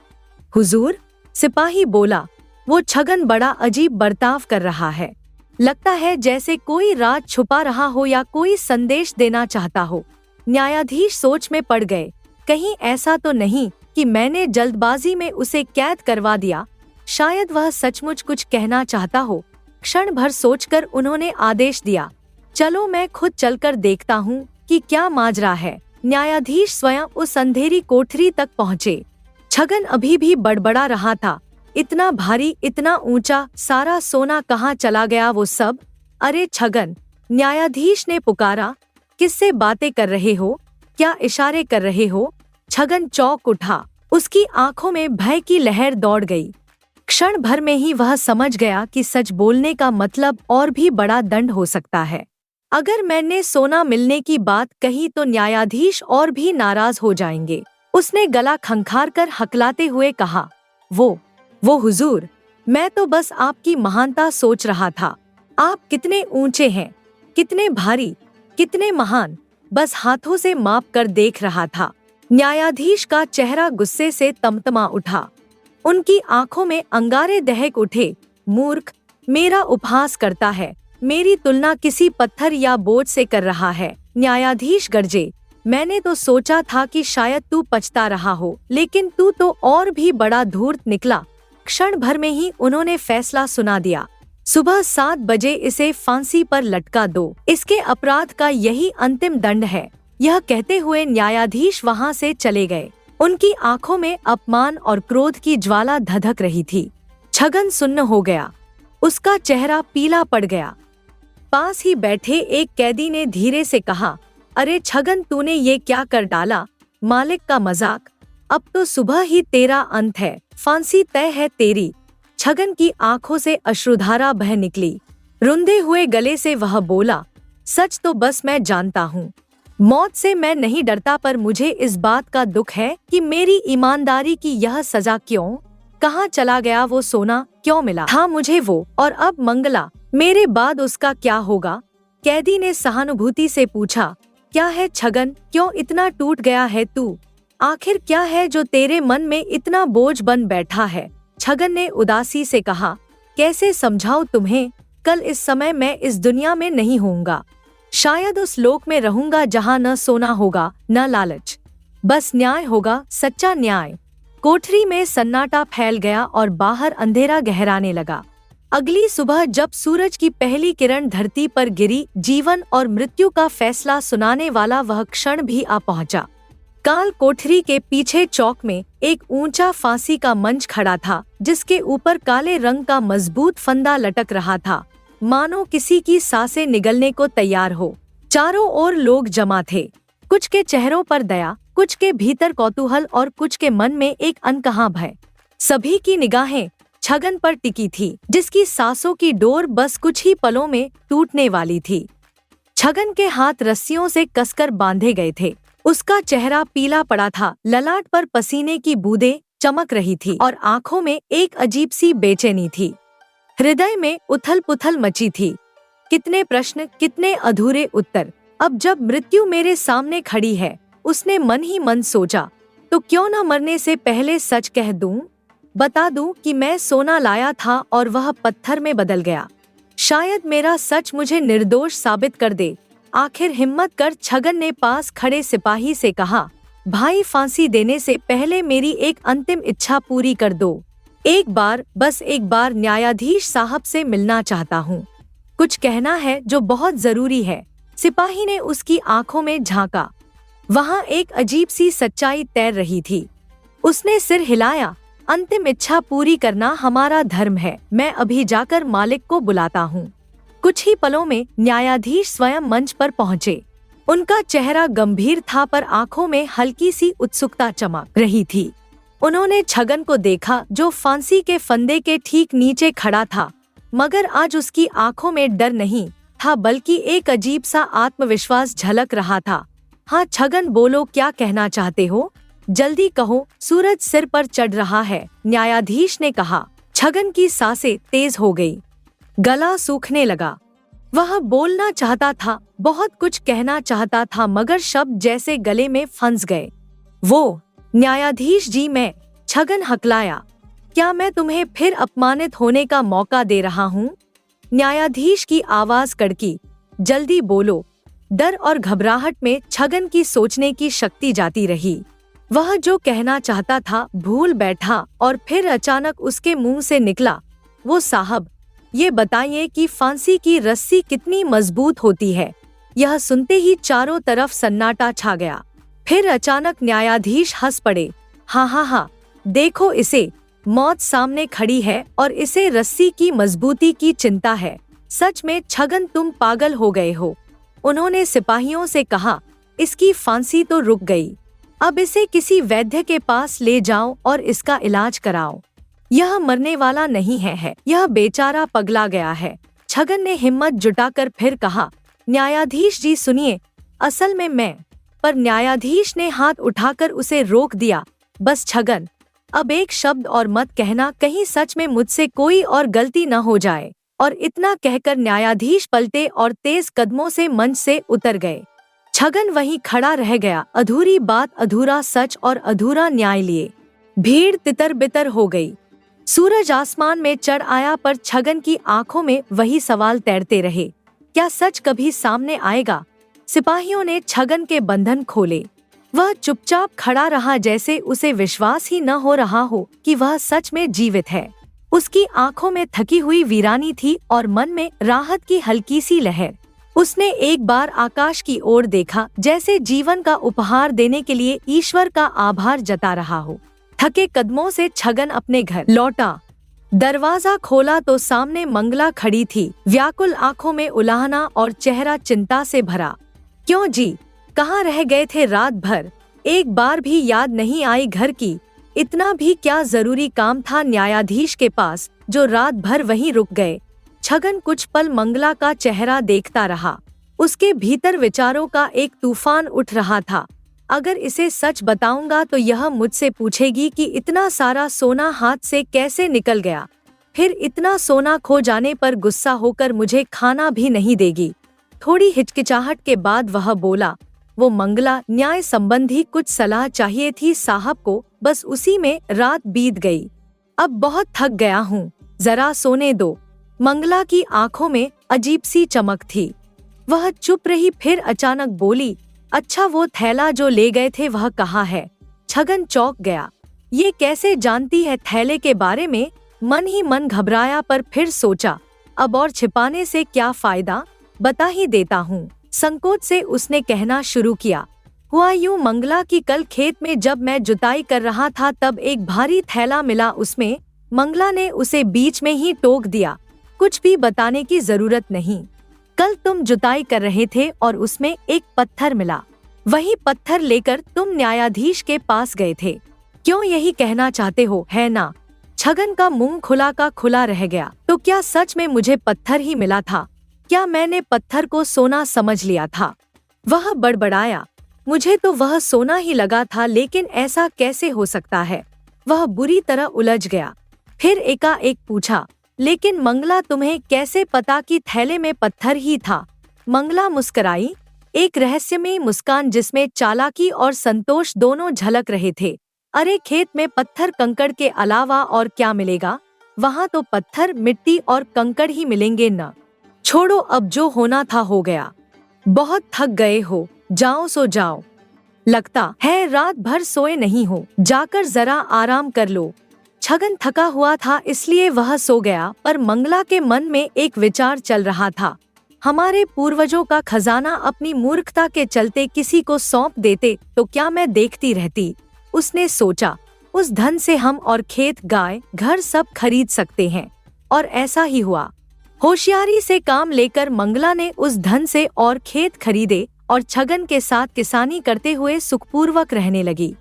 हुजूर, सिपाही बोला, वो छगन बड़ा अजीब बर्ताव कर रहा है। लगता है जैसे कोई राज छुपा रहा हो या कोई संदेश देना चाहता हो। न्यायाधीश सोच में पड़ गए। कहीं ऐसा तो नहीं कि मैंने जल्दबाजी में उसे कैद करवा दिया? शायद वह सचमुच कुछ कहना चाहता हो। क्षण भर सोचकर उन्होंने आदेश दिया, चलो मैं खुद चलकर देखता हूँ कि क्या माजरा है। न्यायाधीश स्वयं उस अंधेरी कोठरी तक पहुँचे। छगन अभी भी बड़बड़ा रहा था, इतना भारी, इतना ऊंचा, सारा सोना कहाँ चला गया वो सब? अरे छगन, न्यायाधीश ने पुकारा, किससे बातें कर रहे हो? क्या इशारे कर रहे हो? छगन चौंक उठा, उसकी आंखों में भय की लहर दौड़ गई। क्षण भर में ही वह समझ गया कि सच बोलने का मतलब और भी बड़ा दंड हो सकता है। अगर मैंने सोना मिलने की बात कही तो न्यायाधीश और भी नाराज हो जाएंगे। उसने गला खंखार कर हकलाते हुए कहा, वो हुजूर, मैं तो बस आपकी महानता सोच रहा था। आप कितने ऊंचे हैं, कितने भारी, कितने महान, बस हाथों से माप कर देख रहा था। न्यायाधीश का चेहरा गुस्से से तमतमा उठा। उनकी आंखों में अंगारे दहक उठे। मूर्ख, मेरा उपहास करता है, मेरी तुलना किसी पत्थर या बोझ से कर रहा है। न्यायाधीश गरजे, मैंने तो सोचा था कि शायद तू पछता रहा हो, लेकिन तू तो और भी बड़ा धूर्त निकला। क्षण भर में ही उन्होंने फैसला सुना दिया, सुबह 7 बजे इसे फांसी पर लटका दो। इसके अपराध का यही अंतिम दंड है। यह कहते हुए न्यायाधीश वहां से चले गए। उनकी आंखों में अपमान और क्रोध की ज्वाला धधक रही थी। छगन सुन्न हो गया, उसका चेहरा पीला पड़ गया। पास ही बैठे एक कैदी ने धीरे से कहा, अरे छगन, तूने ये क्या कर डाला? मालिक का मजाक, अब तो सुबह ही तेरा अंत है, फांसी तय है तेरी। छगन की आंखों से अश्रुधारा बह निकली। रुंधे हुए गले से वह बोला, सच तो बस मैं जानता हूँ, मौत से मैं नहीं डरता, पर मुझे इस बात का दुख है कि मेरी ईमानदारी की यह सजा क्यों? कहाँ चला गया वो सोना? क्यों मिला था मुझे वो? और अब मंगला, मेरे बाद उसका क्या होगा? कैदी ने सहानुभूति से पूछा। क्या है छगन, क्यों इतना टूट गया है तू? आखिर क्या है जो तेरे मन में इतना बोझ बन बैठा है? छगन ने उदासी से कहा। कैसे समझाऊं तुम्हें, कल इस समय मैं इस दुनिया में नहीं होऊंगा। शायद उस लोक में रहूंगा जहाँ न सोना होगा न लालच, बस न्याय होगा, सच्चा न्याय। कोठरी में सन्नाटा फैल गया और बाहर अंधेरा गहराने लगा। अगली सुबह जब सूरज की पहली किरण धरती पर गिरी, जीवन और मृत्यु का फैसला सुनाने वाला वह क्षण भी आ पहुंचा। काल कोठरी के पीछे चौक में एक ऊंचा फांसी का मंच खड़ा था, जिसके ऊपर काले रंग का मजबूत फंदा लटक रहा था, मानो किसी की सांसें निगलने को तैयार हो। चारों ओर लोग जमा थे, कुछ के चेहरों पर दया, कुछ के भीतर कौतूहल और कुछ के मन में एक अनकहा भय। सभी की निगाहें छगन पर टिकी थी, जिसकी सांसों की डोर बस कुछ ही पलों में टूटने वाली थी। छगन के हाथ रस्सियों से कसकर बांधे गए थे, उसका चेहरा पीला पड़ा था, ललाट पर पसीने की बूंदें चमक रही थी और आंखों में एक अजीब सी बेचैनी थी। हृदय में उथल पुथल मची थी। कितने प्रश्न, कितने अधूरे उत्तर। अब जब मृत्यु मेरे सामने खड़ी है, उसने मन ही मन सोचा, तो क्यों न मरने से पहले सच कह दूं, बता दूं कि मैं सोना लाया था और वह पत्थर में बदल गया। शायद मेरा सच मुझे निर्दोष साबित कर दे। आखिर हिम्मत कर छगन ने पास खड़े सिपाही से कहा, भाई फांसी देने से पहले मेरी एक अंतिम इच्छा पूरी कर दो। एक बार, बस एक बार न्यायाधीश साहब से मिलना चाहता हूँ। कुछ कहना है जो बहुत जरूरी है। सिपाही ने उसकी आंखों में झांका। वहाँ एक अजीब सी सच्चाई तैर रही थी। उसने सिर हिलाया। अंतिम इच्छा पूरी करना हमारा धर्म है। मैं अभी जाकर मालिक को बुलाता हूँ। कुछ ही पलों में न्यायाधीश स्वयं मंच पर पहुँचे। उनका चेहरा गंभीर था, पर आंखों में हल्की सी उत्सुकता चमक रही थी। उन्होंने छगन को देखा, जो फांसी के फंदे के ठीक नीचे खड़ा था, मगर आज उसकी आंखों में डर नहीं था, बल्कि एक अजीब सा आत्मविश्वास झलक रहा था। हाँ छगन, बोलो, क्या कहना चाहते हो? जल्दी कहो, सूरज सिर पर चढ़ रहा है, न्यायाधीश ने कहा। छगन की सांसें तेज हो गई, गला सूखने लगा। वह बोलना चाहता था, बहुत कुछ कहना चाहता था, मगर शब्द जैसे गले में फंस गए। वो, न्यायाधीश जी, मैं, छगन हकलाया। क्या मैं तुम्हें फिर अपमानित होने का मौका दे रहा हूँ? न्यायाधीश की आवाज कड़की, जल्दी बोलो। डर और घबराहट में छगन की सोचने की शक्ति जाती रही। वह जो कहना चाहता था भूल बैठा और फिर अचानक उसके मुंह से निकला, वो साहब, ये बताइए कि फांसी की रस्सी कितनी मजबूत होती है। यह सुनते ही चारों तरफ सन्नाटा छा गया। फिर अचानक न्यायाधीश हंस पड़े। हाँ, देखो इसे, मौत सामने खड़ी है और इसे रस्सी की मजबूती की चिंता है। सच में छगन, तुम पागल हो गए हो। उन्होंने सिपाहियों से कहा, इसकी फांसी तो रुक गई, अब इसे किसी वैद्य के पास ले जाओ और इसका इलाज कराओ। यह मरने वाला नहीं है, यह बेचारा पगला गया है। छगन ने हिम्मत जुटाकर फिर कहा, न्यायाधीश जी सुनिए, असल में मैं। पर न्यायाधीश ने हाथ उठाकर उसे रोक दिया। बस छगन, अब एक शब्द और मत कहना, कहीं सच में मुझसे कोई और गलती न हो जाए। और इतना कहकर न्यायाधीश पलटे और तेज कदमों से मंच से उतर गए। छगन वहीं खड़ा रह गया, अधूरी बात, अधूरा सच और अधूरा न्याय लिए। भीड़ तितर बितर हो गई। सूरज आसमान में चढ़ आया, पर छगन की आंखों में वही सवाल तैरते रहे, क्या सच कभी सामने आएगा? सिपाहियों ने छगन के बंधन खोले। वह चुपचाप खड़ा रहा, जैसे उसे विश्वास ही न हो रहा हो कि वह सच में जीवित है। उसकी आंखों में थकी हुई वीरानी थी और मन में राहत की हल्की सी लहर। उसने एक बार आकाश की ओर देखा, जैसे जीवन का उपहार देने के लिए ईश्वर का आभार जता रहा हो। थके कदमों से छगन अपने घर लौटा। दरवाजा खोला तो सामने मंगला खड़ी थी, व्याकुल आंखों में उलाहना और चेहरा चिंता से भरा। क्यों जी, कहाँ रह गए थे रात भर? एक बार भी याद नहीं आई घर की? इतना भी क्या जरूरी काम था न्यायाधीश के पास, जो रात भर वहीं रुक गए? छगन कुछ पल मंगला का चेहरा देखता रहा, उसके भीतर विचारों का एक तूफान उठ रहा था। अगर इसे सच बताऊंगा तो यह मुझसे पूछेगी कि इतना सारा सोना हाथ से कैसे निकल गया। फिर इतना सोना खो जाने पर गुस्सा होकर मुझे खाना भी नहीं देगी। थोड़ी हिचकिचाहट के बाद वह बोला, वो मंगला, न्याय संबंधी कुछ सलाह चाहिए थी साहब को, बस उसी में रात बीत गई। अब बहुत थक गया हूँ, जरा सोने दो। मंगला की आंखों में अजीब सी चमक थी। वह चुप रही, फिर अचानक बोली, अच्छा वो थैला जो ले गए थे वह कहाँ है? छगन चौंक गया। ये कैसे जानती है थैले के बारे में? मन ही मन घबराया, पर फिर सोचा, अब और छिपाने से क्या फायदा, बता ही देता हूँ। संकोच से उसने कहना शुरू किया, हुआ यूं मंगला कि कल खेत में जब मैं जुताई कर रहा था तब एक भारी थैला मिला, उसमें। मंगला ने उसे बीच में ही टोक दिया, कुछ भी बताने की जरूरत नहीं। कल तुम जुताई कर रहे थे और उसमें एक पत्थर मिला। वही पत्थर लेकर तुम न्यायाधीश के पास गए थे। क्यों, यही कहना चाहते हो, है ना? छगन का मुंह खुला का खुला रह गया। तो क्या सच में मुझे पत्थर ही मिला था? क्या मैंने पत्थर को सोना समझ लिया था? वह बड़बड़ाया, मुझे तो वह सोना ही लगा था, लेकिन ऐसा कैसे हो सकता है? वह बुरी तरह उलझ गया। फिर एकाएक पूछा, लेकिन मंगला तुम्हें कैसे पता कि थैले में पत्थर ही था? मंगला मुस्कराई, एक रहस्यमयी मुस्कान जिसमें चालाकी और संतोष दोनों झलक रहे थे। अरे, खेत में पत्थर कंकड़ के अलावा और क्या मिलेगा? वहाँ तो पत्थर, मिट्टी और कंकड़ ही मिलेंगे न। छोड़ो, अब जो होना था हो गया। बहुत थक गए हो, जाओ सो जाओ। लगता है रात भर सोए नहीं हो, जाकर जरा आराम कर लो। छगन थका हुआ था इसलिए वह सो गया, पर मंगला के मन में एक विचार चल रहा था। हमारे पूर्वजों का खजाना अपनी मूर्खता के चलते किसी को सौंप देते तो क्या मैं देखती रहती? उसने सोचा, उस धन से हम और खेत, गाय, घर सब खरीद सकते हैं। और ऐसा ही हुआ। होशियारी से काम लेकर मंगला ने उस धन से और खेत खरीदे और छगन के साथ किसानी करते हुए सुखपूर्वक रहने लगी।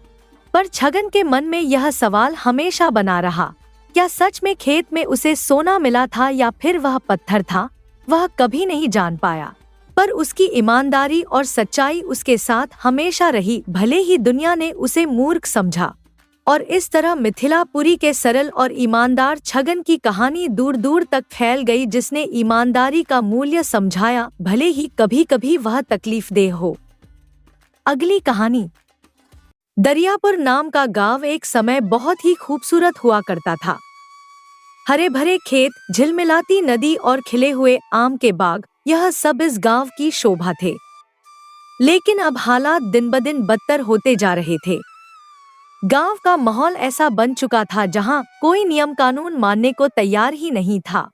पर छगन के मन में यह सवाल हमेशा बना रहा, क्या सच में खेत में उसे सोना मिला था या फिर वह पत्थर था? वह कभी नहीं जान पाया। पर उसकी ईमानदारी और सच्चाई उसके साथ हमेशा रही, भले ही दुनिया ने उसे मूर्ख समझा। और इस तरह मिथिलापुरी के सरल और ईमानदार छगन की कहानी दूर दूर तक फैल गई, जिसने ईमानदारी का मूल्य समझाया, भले ही कभी कभी वह तकलीफदेह हो। अगली कहानी। दरियापुर नाम का गांव एक समय बहुत ही खूबसूरत हुआ करता था। हरे भरे खेत, झिलमिलाती नदी और खिले हुए आम के बाग, यह सब इस गांव की शोभा थे। लेकिन अब हालात दिन ब दिन बदतर होते जा रहे थे। गांव का माहौल ऐसा बन चुका था जहां कोई नियम कानून मानने को तैयार ही नहीं था।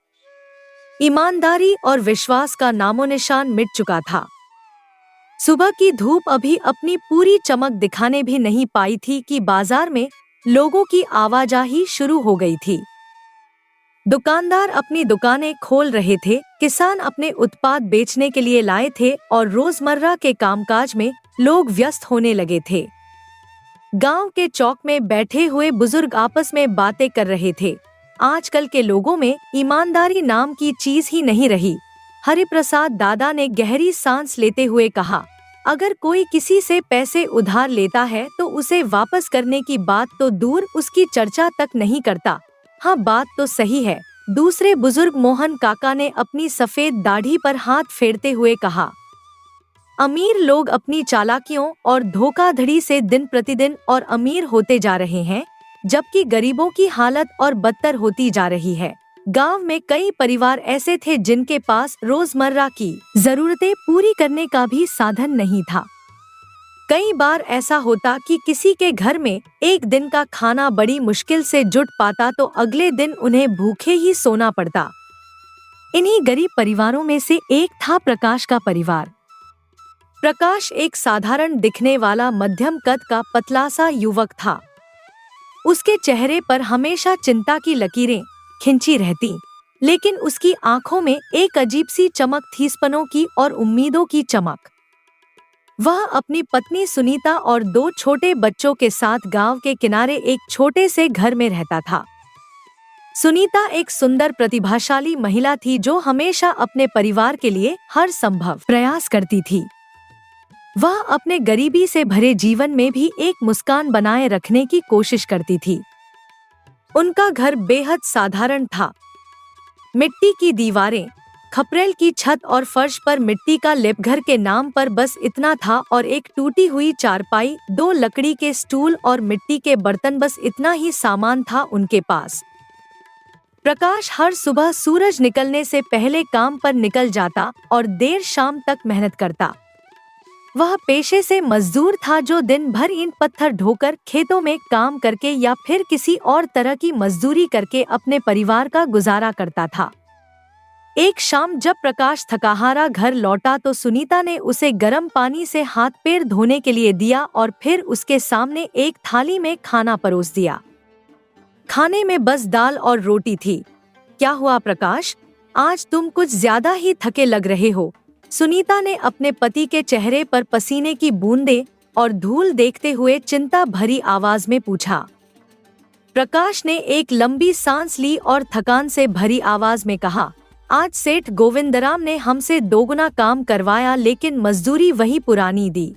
ईमानदारी और विश्वास का नामोनिशान मिट चुका था। सुबह की धूप अभी अपनी पूरी चमक दिखाने भी नहीं पाई थी कि बाजार में लोगों की आवाजाही शुरू हो गई थी। दुकानदार अपनी दुकानें खोल रहे थे, किसान अपने उत्पाद बेचने के लिए लाए थे और रोजमर्रा के कामकाज में लोग व्यस्त होने लगे थे। गांव के चौक में बैठे हुए बुजुर्ग आपस में बातें कर रहे थे। आजकल के लोगों में ईमानदारी नाम की चीज ही नहीं रही। हरिप्रसाद दादा ने गहरी सांस लेते हुए कहा, अगर कोई किसी से पैसे उधार लेता है तो उसे वापस करने की बात तो दूर, उसकी चर्चा तक नहीं करता। हाँ, बात तो सही है। दूसरे बुजुर्ग मोहन काका ने अपनी सफेद दाढ़ी पर हाथ फेरते हुए कहा, अमीर लोग अपनी चालाकियों और धोखाधड़ी से दिन प्रतिदिन और अमीर होते जा रहे हैं, जबकि गरीबों की हालत और बदतर होती जा रही है। गांव में कई परिवार ऐसे थे जिनके पास रोजमर्रा की जरूरतें पूरी करने का भी साधन नहीं था। कई बार ऐसा होता कि किसी के घर में एक दिन का खाना बड़ी मुश्किल से जुट पाता तो अगले दिन उन्हें भूखे ही सोना पड़ता। इन्हीं गरीब परिवारों में से एक था प्रकाश का परिवार। प्रकाश एक साधारण दिखने वाला मध्यम कद का पतला सा युवक था। उसके चेहरे पर हमेशा चिंता की लकीरें खिंची रहती, लेकिन उसकी आंखों में एक अजीब सी चमक थी, सपनों की और उम्मीदों की चमक। वह अपनी पत्नी सुनीता और 2 छोटे बच्चों के साथ गांव के किनारे एक छोटे से घर में रहता था। सुनीता एक सुंदर प्रतिभाशाली महिला थी जो हमेशा अपने परिवार के लिए हर संभव प्रयास करती थी। वह अपने गरीबी से भरे जीवन में भी एक मुस्कान बनाए रखने की कोशिश करती थी। उनका घर बेहद साधारण था। मिट्टी की दीवारें, खपरेल की छत और फर्श पर मिट्टी का लेप घर के नाम पर बस इतना था, और एक टूटी हुई चारपाई, 2 लकड़ी के स्टूल और मिट्टी के बर्तन, बस इतना ही सामान था उनके पास। प्रकाश हर सुबह सूरज निकलने से पहले काम पर निकल जाता और देर शाम तक मेहनत करता। वह पेशे से मजदूर था जो दिन भर ईंट पत्थर ढोकर, खेतों में काम करके या फिर किसी और तरह की मजदूरी करके अपने परिवार का गुजारा करता था। एक शाम जब प्रकाश थकाहारा घर लौटा तो सुनीता ने उसे गर्म पानी से हाथ पैर धोने के लिए दिया और फिर उसके सामने एक थाली में खाना परोस दिया। खाने में बस दाल और रोटी थी। क्या हुआ प्रकाश, आज तुम कुछ ज्यादा ही थके लग रहे हो? सुनीता ने अपने पति के चेहरे पर पसीने की बूंदें और धूल देखते हुए चिंता भरी आवाज में पूछा। प्रकाश ने एक लंबी सांस ली और थकान से भरी आवाज में कहा, आज सेठ गोविंदराम ने हमसे दोगुना काम करवाया, लेकिन मजदूरी वही पुरानी दी।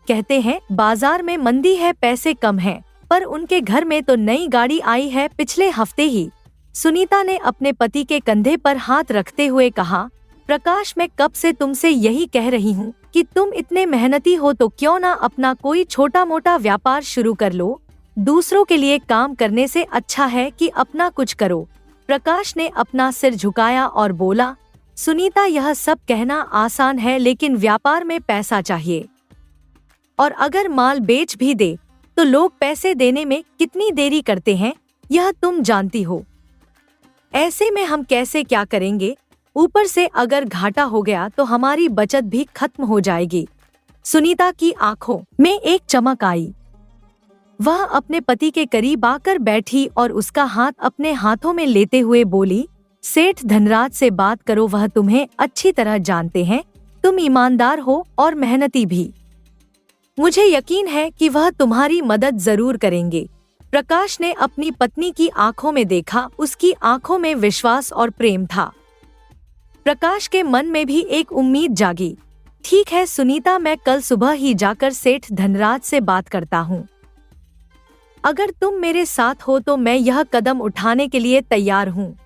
कहते हैं बाजार में मंदी है, पैसे कम हैं, पर उनके घर में तो नई गाड़ी आई है पिछले हफ्ते ही। सुनीता ने अपने पति के कंधे पर हाथ रखते हुए कहा, प्रकाश, मैं कब से तुमसे यही कह रही हूँ कि तुम इतने मेहनती हो तो क्यों ना अपना कोई छोटा मोटा व्यापार शुरू कर लो। दूसरों के लिए काम करने से अच्छा है कि अपना कुछ करो। प्रकाश ने अपना सिर झुकाया और बोला, सुनीता, यह सब कहना आसान है, लेकिन व्यापार में पैसा चाहिए, और अगर माल बेच भी दे तो लोग पैसे देने में कितनी देरी करते हैं, यह तुम जानती हो। ऐसे में हम कैसे क्या करेंगे? ऊपर से अगर घाटा हो गया तो हमारी बचत भी खत्म हो जाएगी। सुनीता की आंखों में एक चमक आई। वह अपने पति के करीब आकर बैठी और उसका हाथ अपने हाथों में लेते हुए बोली, सेठ धनराज से बात करो, वह तुम्हें अच्छी तरह जानते हैं। तुम ईमानदार हो और मेहनती भी। मुझे यकीन है कि वह तुम्हारी मदद जरूर करेंगे। प्रकाश ने अपनी पत्नी की आंखों में देखा। उसकी आंखों में विश्वास और प्रेम था। प्रकाश के मन में भी एक उम्मीद जागी। ठीक है सुनीता, मैं कल सुबह ही जाकर सेठ धनराज से बात करता हूँ। अगर तुम मेरे साथ हो तो मैं यह कदम उठाने के लिए तैयार हूँ।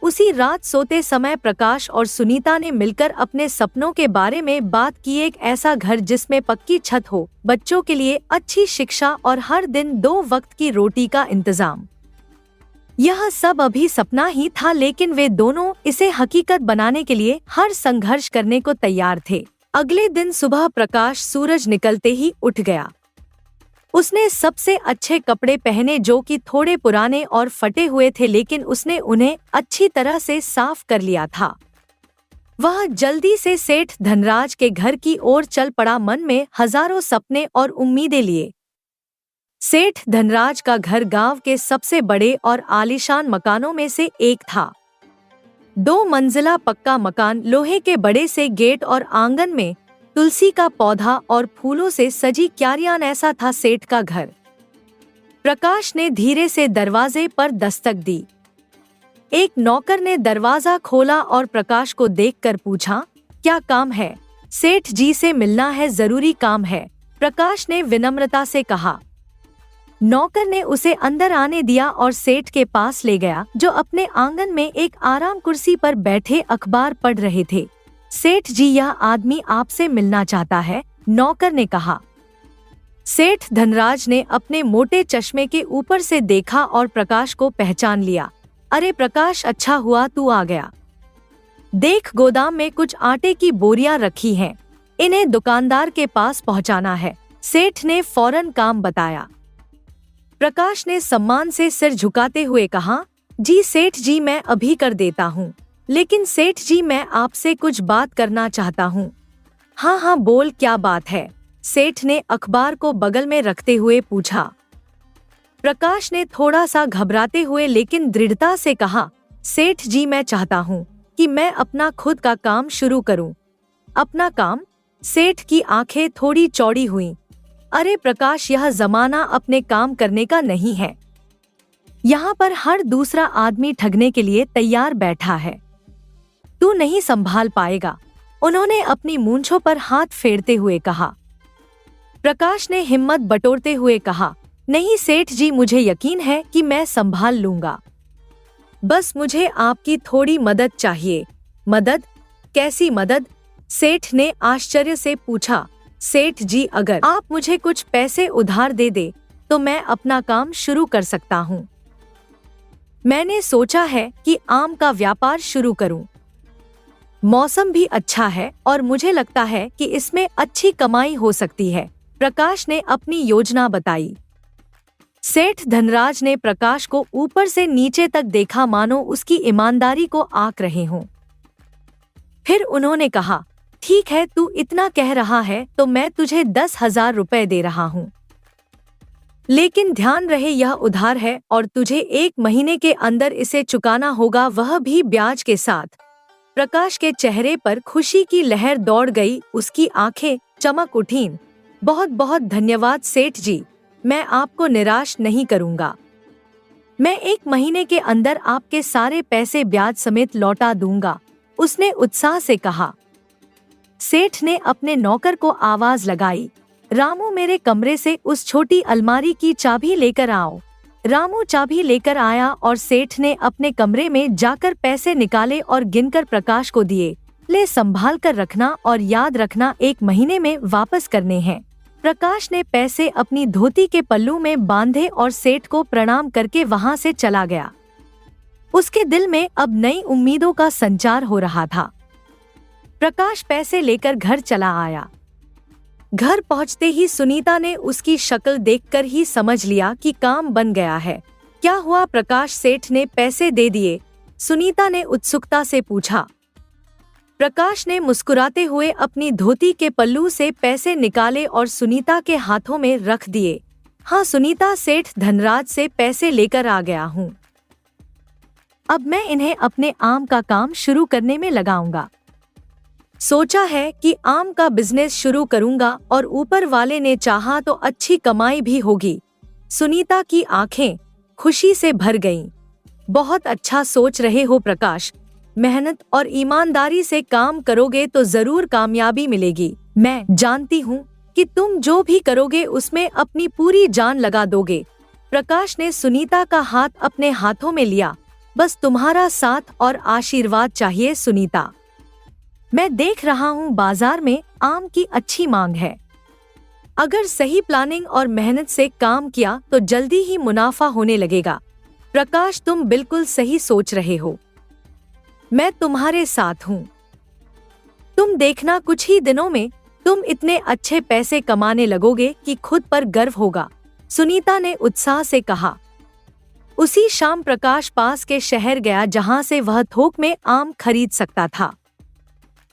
उसी रात सोते समय प्रकाश और सुनीता ने मिलकर अपने सपनों के बारे में बात की। एक ऐसा घर जिसमें पक्की छत हो, बच्चों के लिए अच्छी शिक्षा और हर दिन 2 वक्त की रोटी का इंतजाम। यह सब अभी सपना ही था, लेकिन वे दोनों इसे हकीकत बनाने के लिए हर संघर्ष करने को तैयार थे। अगले दिन सुबह प्रकाश सूरज निकलते ही उठ गया। उसने सबसे अच्छे कपड़े पहने जो कि थोड़े पुराने और फटे हुए थे, लेकिन उसने उन्हें अच्छी तरह से साफ कर लिया था। वह जल्दी से सेठ धनराज के घर की ओर चल पड़ा, मन में हजारों सपने और उम्मीदें लिए। सेठ धनराज का घर गांव के सबसे बड़े और आलीशान मकानों में से एक था। 2 मंजिला पक्का मकान, लोहे के बड़े से गेट और आंगन में तुलसी का पौधा और फूलों से सजी क्यारियां, ऐसा था सेठ का घर। प्रकाश ने धीरे से दरवाजे पर दस्तक दी। एक नौकर ने दरवाजा खोला और प्रकाश को देखकर पूछा, क्या काम है? सेठ जी से मिलना है, जरूरी काम है, प्रकाश ने विनम्रता से कहा। नौकर ने उसे अंदर आने दिया और सेठ के पास ले गया, जो अपने आंगन में एक आराम कुर्सी पर बैठे अखबार पढ़ रहे थे। सेठ जी, यह आदमी आपसे मिलना चाहता है, नौकर ने कहा। सेठ धनराज ने अपने मोटे चश्मे के ऊपर से देखा और प्रकाश को पहचान लिया। अरे प्रकाश, अच्छा हुआ तू आ गया। देख, गोदाम में कुछ आटे की बोरियां रखी हैं, इन्हें दुकानदार के पास पहुंचाना है, सेठ ने फौरन काम बताया। प्रकाश ने सम्मान से सिर झुकाते हुए कहा, जी सेठ जी, मैं अभी कर देता हूँ, लेकिन सेठ जी मैं आपसे कुछ बात करना चाहता हूँ। हाँ हाँ बोल, क्या बात है? सेठ ने अखबार को बगल में रखते हुए पूछा। प्रकाश ने थोड़ा सा घबराते हुए लेकिन दृढ़ता से कहा, सेठ जी मैं चाहता हूँ कि मैं अपना खुद का काम शुरू करूँ। अपना काम? सेठ की आंखें थोड़ी चौड़ी हुईं। अरे प्रकाश, यह जमाना अपने काम करने का नहीं है। यहाँ पर हर दूसरा आदमी ठगने के लिए तैयार बैठा है। तू नहीं संभाल पाएगा, उन्होंने अपनी मूंछों पर हाथ फेरते हुए कहा। प्रकाश ने हिम्मत बटोरते हुए कहा, नहीं सेठ जी, मुझे यकीन है कि मैं संभाल लूंगा। बस मुझे आपकी थोड़ी मदद चाहिए। मदद? कैसी मदद? सेठ ने आश्चर्य से पूछा। सेठ जी, अगर आप मुझे कुछ पैसे उधार दे दे तो मैं अपना काम शुरू कर सकता हूँ। मैंने सोचा है कि आम का व्यापार शुरू करूं। मौसम भी अच्छा है और मुझे लगता है कि इसमें अच्छी कमाई हो सकती है। प्रकाश ने अपनी योजना बताई। सेठ धनराज ने प्रकाश को ऊपर से नीचे तक देखा, मानो उसकी ईमानदारी को आंक रहे हों। फिर उन्होंने कहा, ठीक है, तू इतना कह रहा है तो मैं तुझे 10,000 रुपए दे रहा हूँ। लेकिन ध्यान रहे यह उधार है और तुझे 1 महीने के अंदर इसे चुकाना होगा, वह भी ब्याज के साथ। प्रकाश के चेहरे पर खुशी की लहर दौड़ गई, उसकी आंखें चमक उठीं। बहुत बहुत धन्यवाद सेठ जी, मैं आपको निराश नहीं करूंगा। मैं 1 महीने के अंदर आपके सारे पैसे ब्याज समेत लौटा दूंगा, उसने उत्साह से कहा। सेठ ने अपने नौकर को आवाज लगाई, रामू, मेरे कमरे से उस छोटी अलमारी की चाबी लेकर आओ। रामू चाबी लेकर आया और सेठ ने अपने कमरे में जाकर पैसे निकाले और गिनकर प्रकाश को दिए। ले, संभाल कर रखना और याद रखना 1 महीने में वापस करने हैं। प्रकाश ने पैसे अपनी धोती के पल्लू में बांधे और सेठ को प्रणाम करके वहां से चला गया। उसके दिल में अब नई उम्मीदों का संचार हो रहा था। प्रकाश पैसे लेकर घर चला आया। घर पहुंचते ही सुनीता ने उसकी शक्ल देखकर ही समझ लिया कि काम बन गया है। क्या हुआ प्रकाश, सेठ ने पैसे दे दिए? सुनीता ने उत्सुकता से पूछा। प्रकाश ने मुस्कुराते हुए अपनी धोती के पल्लू से पैसे निकाले और सुनीता के हाथों में रख दिए। हाँ सुनीता, सेठ धनराज से पैसे लेकर आ गया हूँ। अब मैं इन्हें अपने आम का काम शुरू करने में लगाऊंगा। सोचा है कि आम का बिजनेस शुरू करूंगा और ऊपर वाले ने चाहा तो अच्छी कमाई भी होगी। सुनीता की आंखें खुशी से भर गईं। बहुत अच्छा सोच रहे हो प्रकाश, मेहनत और ईमानदारी से काम करोगे तो जरूर कामयाबी मिलेगी। मैं जानती हूँ कि तुम जो भी करोगे उसमें अपनी पूरी जान लगा दोगे। प्रकाश ने सुनीता का हाथ अपने हाथों में लिया। बस तुम्हारा साथ और आशीर्वाद चाहिए सुनीता। मैं देख रहा हूँ बाजार में आम की अच्छी मांग है। अगर सही प्लानिंग और मेहनत से काम किया तो जल्दी ही मुनाफा होने लगेगा। प्रकाश, तुम बिल्कुल सही सोच रहे हो। मैं तुम्हारे साथ हूँ। तुम देखना, कुछ ही दिनों में तुम इतने अच्छे पैसे कमाने लगोगे कि खुद पर गर्व होगा, सुनीता ने उत्साह से कहा। उसी शाम प्रकाश पास के शहर गया जहाँ से वह थोक में आम खरीद सकता था।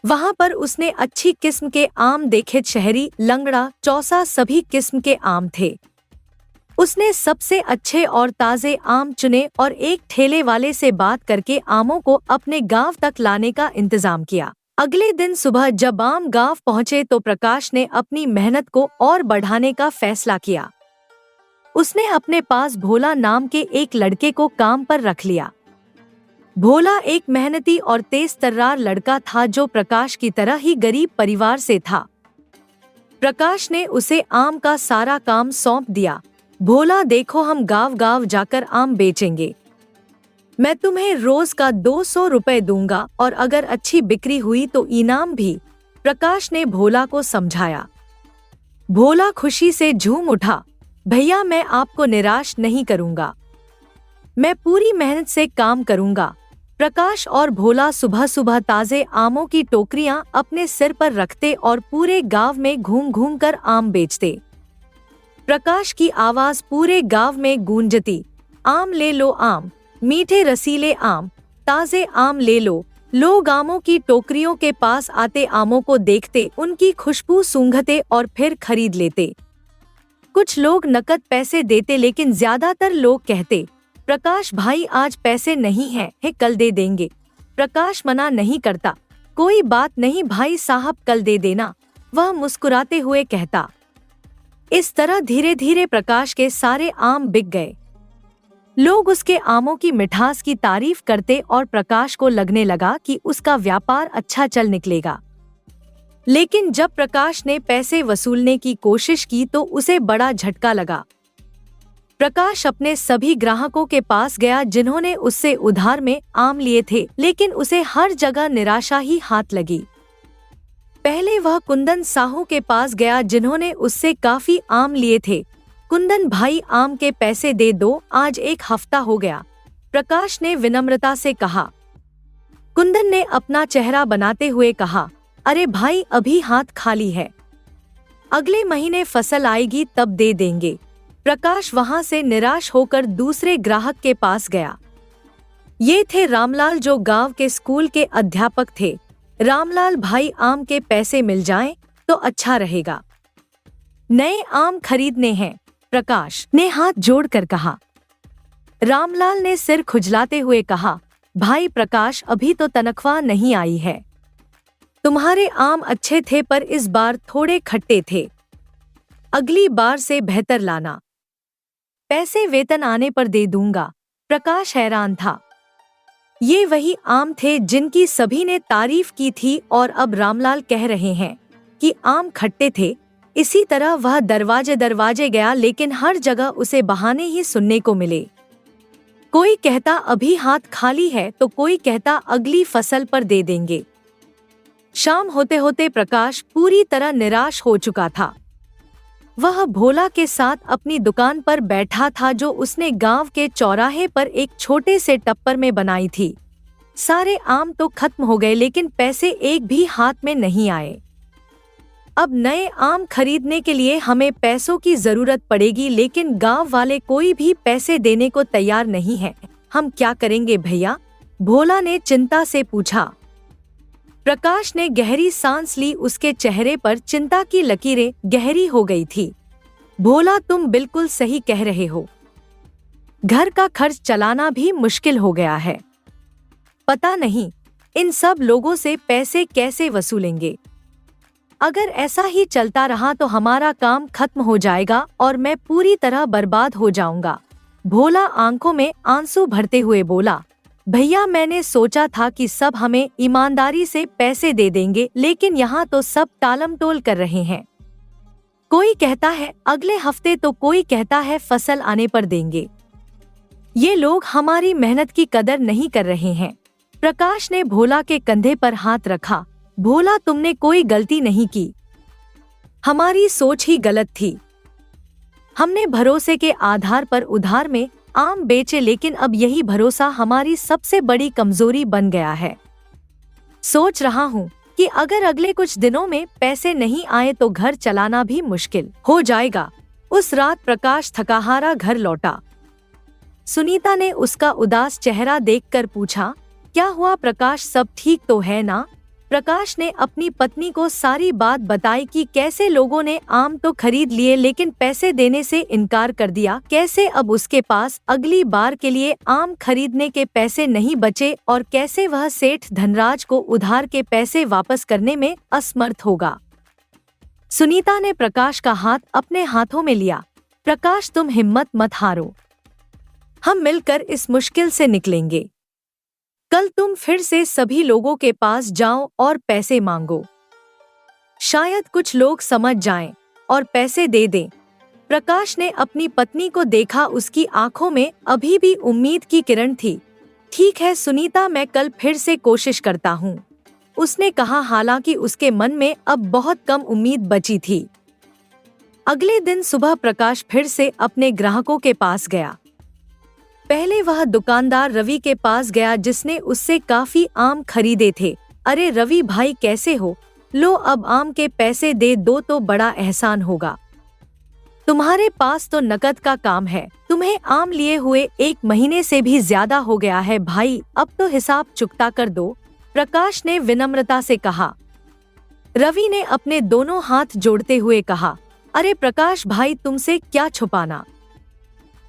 वहां पर उसने अच्छी किस्म के आम देखे। शहरी, लंगड़ा, चौसा सभी किस्म के आम थे। उसने सबसे अच्छे और ताजे आम चुने और एक ठेले वाले से बात करके आमों को अपने गांव तक लाने का इंतजाम किया। अगले दिन सुबह जब आम गांव पहुंचे तो प्रकाश ने अपनी मेहनत को और बढ़ाने का फैसला किया। उसने अपने पास भोला नाम के एक लड़के को काम पर रख लिया। भोला एक मेहनती और तेज तर्रार लड़का था जो प्रकाश की तरह ही गरीब परिवार से था। प्रकाश ने उसे आम का सारा काम सौंप दिया। भोला, देखो, हम गांव गांव जाकर आम बेचेंगे। मैं तुम्हें रोज का 200 रुपए दूंगा और अगर अच्छी बिक्री हुई तो इनाम भी, प्रकाश ने भोला को समझाया। भोला खुशी से झूम उठा। भैया, मैं आपको निराश नहीं करूंगा, मैं पूरी मेहनत से काम करूंगा। प्रकाश और भोला सुबह सुबह ताजे आमों की टोकरियां अपने सिर पर रखते और पूरे गांव में घूम घूम कर आम बेचते। प्रकाश की आवाज पूरे गांव में गूंजती। आम ले लो आम, मीठे रसीले आम, ताजे आम ले लो। लोग आमों की टोकरियों के पास आते, आमों को देखते, उनकी खुशबू सूंघते और फिर खरीद लेते। कुछ लोग नकद पैसे देते लेकिन ज्यादातर लोग कहते, प्रकाश भाई आज पैसे नहीं है, कल दे देंगे। प्रकाश मना नहीं करता, कोई बात नहीं भाई साहब, कल दे देना, वह मुस्कुराते हुए कहता। इस तरह धीरे धीरे प्रकाश के सारे आम बिक गए। लोग उसके आमों की मिठास की तारीफ करते और प्रकाश को लगने लगा कि उसका व्यापार अच्छा चल निकलेगा। लेकिन जब प्रकाश ने पैसे वसूलने की कोशिश की तो उसे बड़ा झटका लगा। प्रकाश अपने सभी ग्राहकों के पास गया जिन्होंने उससे उधार में आम लिए थे, लेकिन उसे हर जगह निराशा ही हाथ लगी। पहले वह कुंदन साहू के पास गया जिन्होंने उससे काफी आम लिए थे। कुंदन भाई, आम के पैसे दे दो, आज 1 हफ्ता हो गया, प्रकाश ने विनम्रता से कहा। कुंदन ने अपना चेहरा बनाते हुए कहा, अरे भाई, अभी हाथ खाली है, अगले महीने फसल आएगी तब दे देंगे। प्रकाश वहां से निराश होकर दूसरे ग्राहक के पास गया। ये थे रामलाल, जो गांव के स्कूल के अध्यापक थे। रामलाल भाई, आम के पैसे मिल जाएं तो अच्छा रहेगा, नए आम खरीदने हैं, प्रकाश ने हाथ जोड़कर कहा। रामलाल ने सिर खुजलाते हुए कहा, भाई प्रकाश, अभी तो तनख्वाह नहीं आई है। तुम्हारे आम अच्छे थे पर इस बार थोड़े खट्टे थे, अगली बार से बेहतर लाना। पैसे वेतन आने पर दे दूंगा। प्रकाश हैरान था। ये वही आम थे जिनकी सभी ने तारीफ की थी और अब रामलाल कह रहे हैं कि आम खट्टे थे। इसी तरह वह दरवाजे दरवाजे गया, लेकिन हर जगह उसे बहाने ही सुनने को मिले। कोई कहता अभी हाथ खाली है तो कोई कहता अगली फसल पर दे देंगे। शाम होते होते प्रकाश पूरी तरह निराश हो चुका था। वह भोला के साथ अपनी दुकान पर बैठा था जो उसने गांव के चौराहे पर एक छोटे से टप्पर में बनाई थी। सारे आम तो खत्म हो गए, लेकिन पैसे एक भी हाथ में नहीं आए। अब नए आम खरीदने के लिए हमें पैसों की जरूरत पड़ेगी, लेकिन गांव वाले कोई भी पैसे देने को तैयार नहीं है। हम क्या करेंगे भैया? भोला ने चिंता से पूछा। प्रकाश ने गहरी सांस ली। उसके चेहरे पर चिंता की लकीरें गहरी हो गई थी। भोला, तुम बिल्कुल सही कह रहे हो। घर का खर्च चलाना भी मुश्किल हो गया है। पता नहीं इन सब लोगों से पैसे कैसे वसूलेंगे। अगर ऐसा ही चलता रहा तो हमारा काम खत्म हो जाएगा और मैं पूरी तरह बर्बाद हो जाऊंगा। भोला आंखों में आंसू भरते हुए बोला, भैया, मैंने सोचा था कि सब हमें ईमानदारी से पैसे दे देंगे, लेकिन यहाँ तो सब टालमटोल कर रहे हैं। कोई कहता है अगले हफ्ते तो कोई कहता है फसल आने पर देंगे। ये लोग हमारी मेहनत की कदर नहीं कर रहे हैं। प्रकाश ने भोला के कंधे पर हाथ रखा। भोला, तुमने कोई गलती नहीं की, हमारी सोच ही गलत थी। हमने भरोसे के आधार पर उधार में आम बेचे, लेकिन अब यही भरोसा हमारी सबसे बड़ी कमजोरी बन गया है। सोच रहा हूँ कि अगर अगले कुछ दिनों में पैसे नहीं आए तो घर चलाना भी मुश्किल हो जाएगा। उस रात प्रकाश थकाहारा घर लौटा। सुनीता ने उसका उदास चेहरा देखकर पूछा, क्या हुआ प्रकाश, सब ठीक तो है ना? प्रकाश ने अपनी पत्नी को सारी बात बताई कि कैसे लोगों ने आम तो खरीद लिए लेकिन पैसे देने से इनकार कर दिया, कैसे अब उसके पास अगली बार के लिए आम खरीदने के पैसे नहीं बचे और कैसे वह सेठ धनराज को उधार के पैसे वापस करने में असमर्थ होगा। सुनीता ने प्रकाश का हाथ अपने हाथों में लिया। प्रकाश, तुम हिम्मत मत हारो, हम मिलकर इस मुश्किल से निकलेंगे। कल तुम फिर से सभी लोगों के पास जाओ और पैसे मांगो, शायद कुछ लोग समझ जाएं और पैसे दे दें। प्रकाश ने अपनी पत्नी को देखा, उसकी आंखों में अभी भी उम्मीद की किरण थी। ठीक है सुनीता, मैं कल फिर से कोशिश करता हूँ, उसने कहा, हालांकि उसके मन में अब बहुत कम उम्मीद बची थी। अगले दिन सुबह प्रकाश फिर से अपने ग्राहकों के पास गया। पहले वह दुकानदार रवि के पास गया जिसने उससे काफी आम खरीदे थे। अरे रवि भाई, कैसे हो? लो, अब आम के पैसे दे दो तो बड़ा एहसान होगा। तुम्हारे पास तो नकद का काम है, तुम्हें आम लिए हुए 1 महीने से भी ज्यादा हो गया है भाई, अब तो हिसाब चुकता कर दो, प्रकाश ने विनम्रता से कहा। रवि ने अपने दोनों हाथ जोड़ते हुए कहा, अरे प्रकाश भाई, तुमसे क्या छुपाना,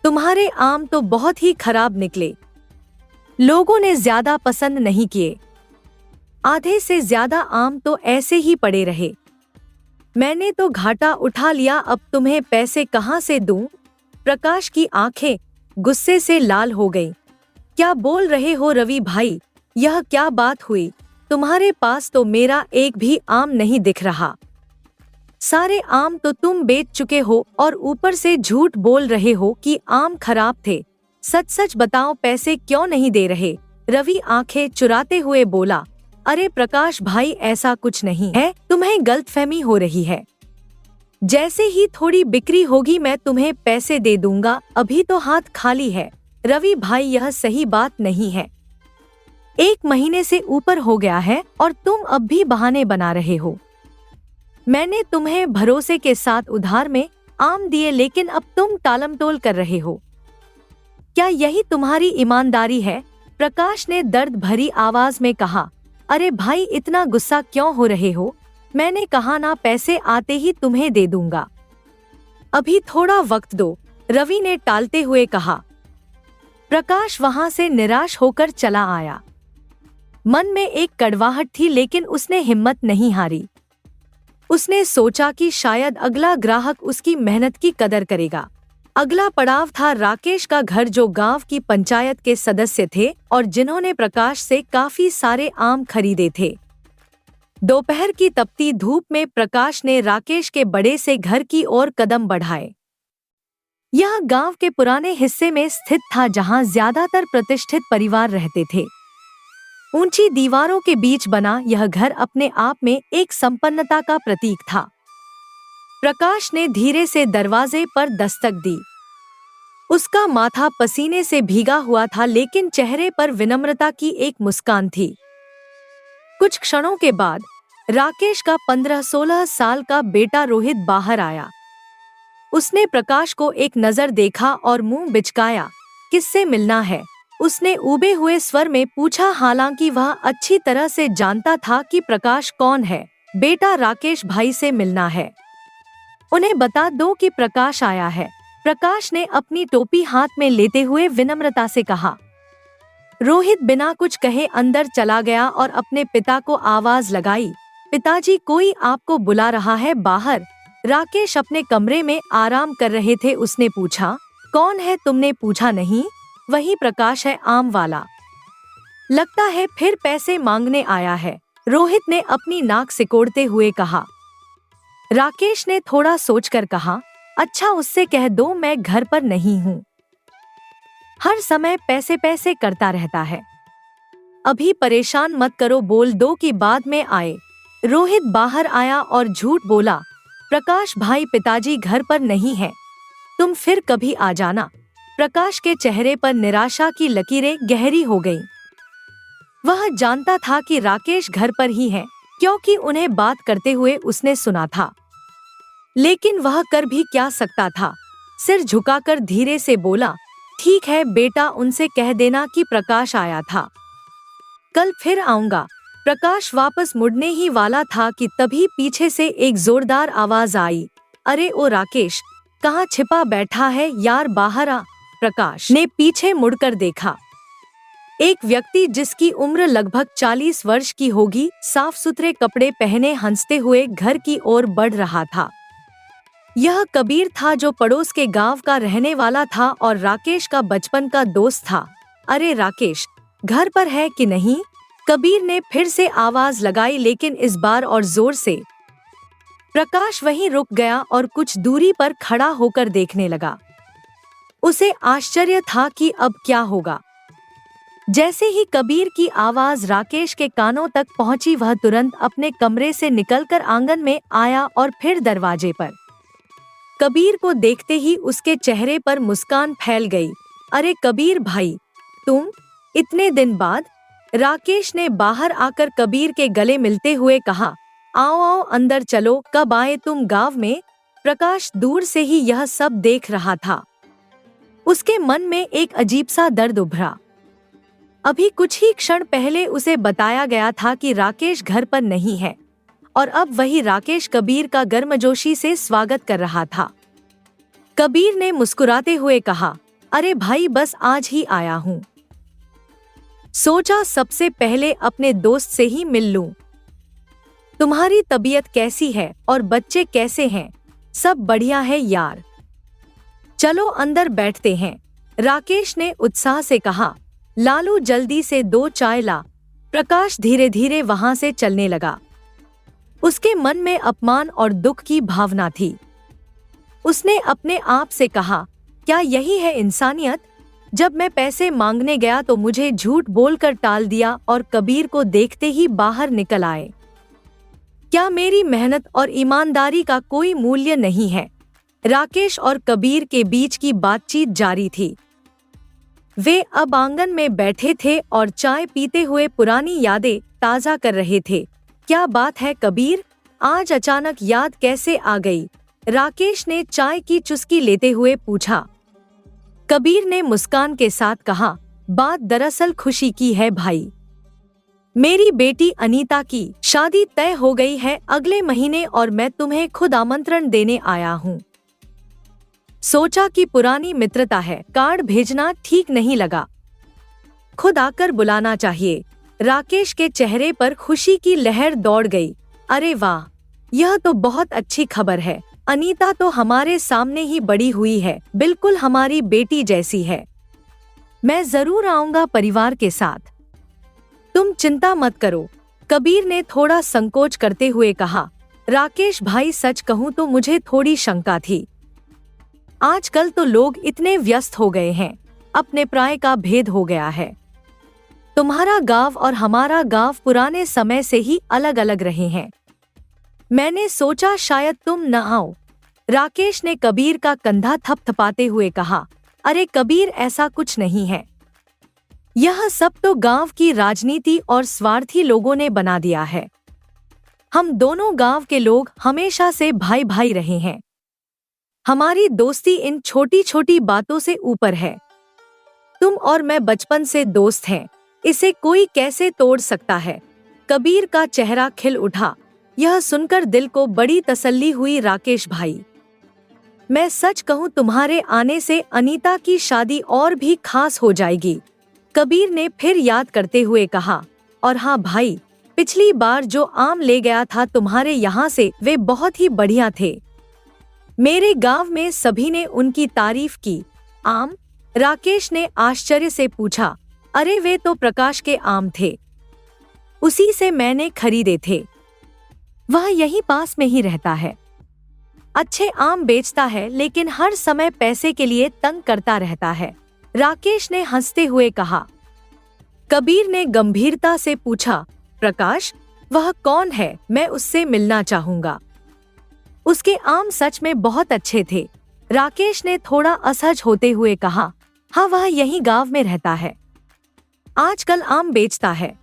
तुम्हारे आम तो बहुत ही खराब निकले, लोगों ने ज्यादा पसंद नहीं किए, आधे से ज्यादा आम तो ऐसे ही पड़े रहे, मैंने तो घाटा उठा लिया, अब तुम्हें पैसे कहाँ से दूं? प्रकाश की आंखें गुस्से से लाल हो गई। क्या बोल रहे हो रवि भाई, यह क्या बात हुई? तुम्हारे पास तो मेरा एक भी आम नहीं दिख रहा। सारे आम तो तुम बेच चुके हो और ऊपर से झूठ बोल रहे हो कि आम खराब थे। सच सच बताओ, पैसे क्यों नहीं दे रहे? रवि आंखें चुराते हुए बोला, अरे प्रकाश भाई, ऐसा कुछ नहीं है, तुम्हें गलतफहमी हो रही है। जैसे ही थोड़ी बिक्री होगी मैं तुम्हें पैसे दे दूंगा, अभी तो हाथ खाली है। रवि भाई, यह सही बात नहीं है। 1 महीने से ऊपर हो गया है और तुम अब भी बहाने बना रहे हो। मैंने तुम्हें भरोसे के साथ उधार में आम दिए, लेकिन अब तुम टालमटोल कर रहे हो। क्या यही तुम्हारी ईमानदारी है? प्रकाश ने दर्द भरी आवाज में कहा। अरे भाई, इतना गुस्सा क्यों हो रहे हो? मैंने कहा ना, पैसे आते ही तुम्हें दे दूंगा। अभी थोड़ा वक्त दो, रवि ने टालते हुए कहा। प्रकाश वहां से निराश होकर चला आया। मन में एक कड़वाहट थी, लेकिन उसने हिम्मत नहीं हारी। उसने सोचा कि शायद अगला ग्राहक उसकी मेहनत की कदर करेगा। अगला पड़ाव था राकेश का घर, जो गांव की पंचायत के सदस्य थे और जिन्होंने प्रकाश से काफी सारे आम खरीदे थे। दोपहर की तपती धूप में प्रकाश ने राकेश के बड़े से घर की ओर कदम बढ़ाए। यह गांव के पुराने हिस्से में स्थित था, जहां ज्यादातर प्रतिष्ठित परिवार रहते थे। ऊंची दीवारों के बीच बना यह घर अपने आप में एक संपन्नता का प्रतीक था। प्रकाश ने धीरे से दरवाजे पर दस्तक दी। उसका माथा पसीने से भीगा हुआ था, लेकिन चेहरे पर विनम्रता की एक मुस्कान थी। कुछ क्षणों के बाद राकेश का 15-16 साल का बेटा रोहित बाहर आया। उसने प्रकाश को एक नजर देखा और मुंह बिचकाया। किससे मिलना है? उसने ऊबे हुए स्वर में पूछा, हालांकि वह अच्छी तरह से जानता था कि प्रकाश कौन है। बेटा, राकेश भाई से मिलना है। उन्हें बता दो कि प्रकाश आया है। प्रकाश ने अपनी टोपी हाथ में लेते हुए विनम्रता से कहा। रोहित बिना कुछ कहे अंदर चला गया और अपने पिता को आवाज लगाई, पिताजी, कोई आपको बुला रहा है बाहर। राकेश अपने कमरे में आराम कर रहे थे। उसने पूछा, कौन है? तुमने पूछा नहीं? वही प्रकाश है, आम वाला। लगता है फिर पैसे मांगने आया है, रोहित ने अपनी नाक सिकोड़ते हुए कहा। राकेश ने थोड़ा सोचकर कहा, अच्छा, उससे कह दो मैं घर पर नहीं हूँ। हर समय पैसे पैसे करता रहता है। अभी परेशान मत करो, बोल दो कि बाद में आए। रोहित बाहर आया और झूठ बोला, प्रकाश भाई, पिताजी घर पर नहीं है, तुम फिर कभी आ जाना। प्रकाश के चेहरे पर निराशा की लकीरें गहरी हो गईं। वह जानता था कि राकेश घर पर ही है, क्योंकि उन्हें बात करते हुए उसने सुना था। लेकिन वह कर भी क्या सकता था? सिर झुकाकर धीरे से बोला, ठीक है बेटा, उनसे कह देना कि प्रकाश आया था। कल फिर आऊंगा। प्रकाश वापस मुड़ने ही वाला था कि तभी पीछे से एक जोरदार आवाज आई, अरे ओ राकेश, कहाँ छिपा बैठा है यार, बाहर आ। प्रकाश ने पीछे मुड़कर देखा। एक व्यक्ति जिसकी उम्र लगभग 40 वर्ष की होगी, साफ सुथरे कपड़े पहने हंसते हुए घर की ओर बढ़ रहा था। यह कबीर था, जो पड़ोस के गांव का रहने वाला था और राकेश का बचपन का दोस्त था। अरे राकेश, घर पर है कि नहीं? कबीर ने फिर से आवाज लगाई, लेकिन इस बार और जोर से। प्रकाश वहीं रुक गया और कुछ दूरी पर खड़ा होकर देखने लगा। उसे आश्चर्य था कि अब क्या होगा। जैसे ही कबीर की आवाज राकेश के कानों तक पहुंची, वह तुरंत अपने कमरे से निकलकर आंगन में आया और फिर दरवाजे पर। कबीर को देखते ही उसके चेहरे पर मुस्कान फैल गई। अरे कबीर भाई, तुम? इतने दिन बाद? राकेश ने बाहर आकर कबीर के गले मिलते हुए कहा, आओ आओ अंदर चलो, कब आए तुम गांव में? प्रकाश दूर से ही यह सब देख रहा था। उसके मन में एक अजीब सा दर्द उभरा। अभी कुछ ही क्षण पहले उसे बताया गया था कि राकेश घर पर नहीं है, और अब वही राकेश कबीर का गर्मजोशी से स्वागत कर रहा था। कबीर ने मुस्कुराते हुए कहा, अरे भाई, बस आज ही आया हूँ। सोचा सबसे पहले अपने दोस्त से ही मिल लूं। तुम्हारी तबीयत कैसी है और बच्चे कैसे हैं? सब बढ़िया है यार। चलो अंदर बैठते हैं। राकेश ने उत्साह से कहा, लालू जल्दी से 2 चाय ला। प्रकाश धीरे धीरे वहां से चलने लगा। उसके मन में अपमान और दुख की भावना थी। उसने अपने आप से कहा, क्या यही है इंसानियत? जब मैं पैसे मांगने गया तो मुझे झूठ बोलकर टाल दिया और कबीर को देखते ही बाहर निकल आए। क्या मेरी मेहनत और ईमानदारी का कोई मूल्य नहीं है? राकेश और कबीर के बीच की बातचीत जारी थी। वे अब आंगन में बैठे थे और चाय पीते हुए पुरानी यादें ताज़ा कर रहे थे। क्या बात है कबीर, आज अचानक याद कैसे आ गई? राकेश ने चाय की चुस्की लेते हुए पूछा। कबीर ने मुस्कान के साथ कहा, बात दरअसल खुशी की है भाई। मेरी बेटी अनीता की शादी तय हो गई है अगले महीने और मैं तुम्हें खुद आमंत्रण देने आया हूँ। सोचा कि पुरानी मित्रता है, कार्ड भेजना ठीक नहीं लगा, खुद आकर बुलाना चाहिए। राकेश के चेहरे पर खुशी की लहर दौड़ गई। अरे वाह, यह तो बहुत अच्छी खबर है। अनीता तो हमारे सामने ही बड़ी हुई है, बिल्कुल हमारी बेटी जैसी है। मैं जरूर आऊंगा परिवार के साथ। तुम चिंता मत करो, कबीर ने थोड़ा संकोच करते हुए कहा। राकेश भाई, सच कहूं तो मुझे थोड़ी शंका थी। आजकल तो लोग इतने व्यस्त हो गए हैं, अपने प्राय का भेद हो गया है। तुम्हारा गांव और हमारा गांव पुराने समय से ही अलग अलग रहे हैं। मैंने सोचा शायद तुम न आओ। राकेश ने कबीर का कंधा थपथपाते हुए कहा। अरे कबीर, ऐसा कुछ नहीं है। यह सब तो गांव की राजनीति और स्वार्थी लोगों ने बना दिया है। हम दोनों गांव के लोग हमेशा से भाई भाई रहे हैं। हमारी दोस्ती इन छोटी छोटी बातों से ऊपर है। तुम और मैं बचपन से दोस्त हैं, इसे कोई कैसे तोड़ सकता है? कबीर का चेहरा खिल उठा। यह सुनकर दिल को बड़ी तसल्ली हुई। राकेश भाई, मैं सच कहूं तुम्हारे आने से अनीता की शादी और भी खास हो जाएगी। कबीर ने फिर याद करते हुए कहा। और हाँ भाई, पिछली बार जो आम ले गया था तुम्हारे यहाँ से, वे बहुत ही बढ़िया थे। मेरे गांव में सभी ने उनकी तारीफ की। आम? राकेश ने आश्चर्य से पूछा। अरे वे तो प्रकाश के आम थे, उसी से मैंने खरीदे थे। वह यहीं पास में ही रहता है। अच्छे आम बेचता है लेकिन हर समय पैसे के लिए तंग करता रहता है। राकेश ने हंसते हुए कहा। कबीर ने गंभीरता से पूछा। प्रकाश? वह कौन है? मैं उससे मिलना चाहूंगा। उसके आम सच में बहुत अच्छे थे। राकेश ने थोड़ा असहज होते हुए कहा। हाँ, वह यहीं गांव में रहता है, आजकल आम बेचता है।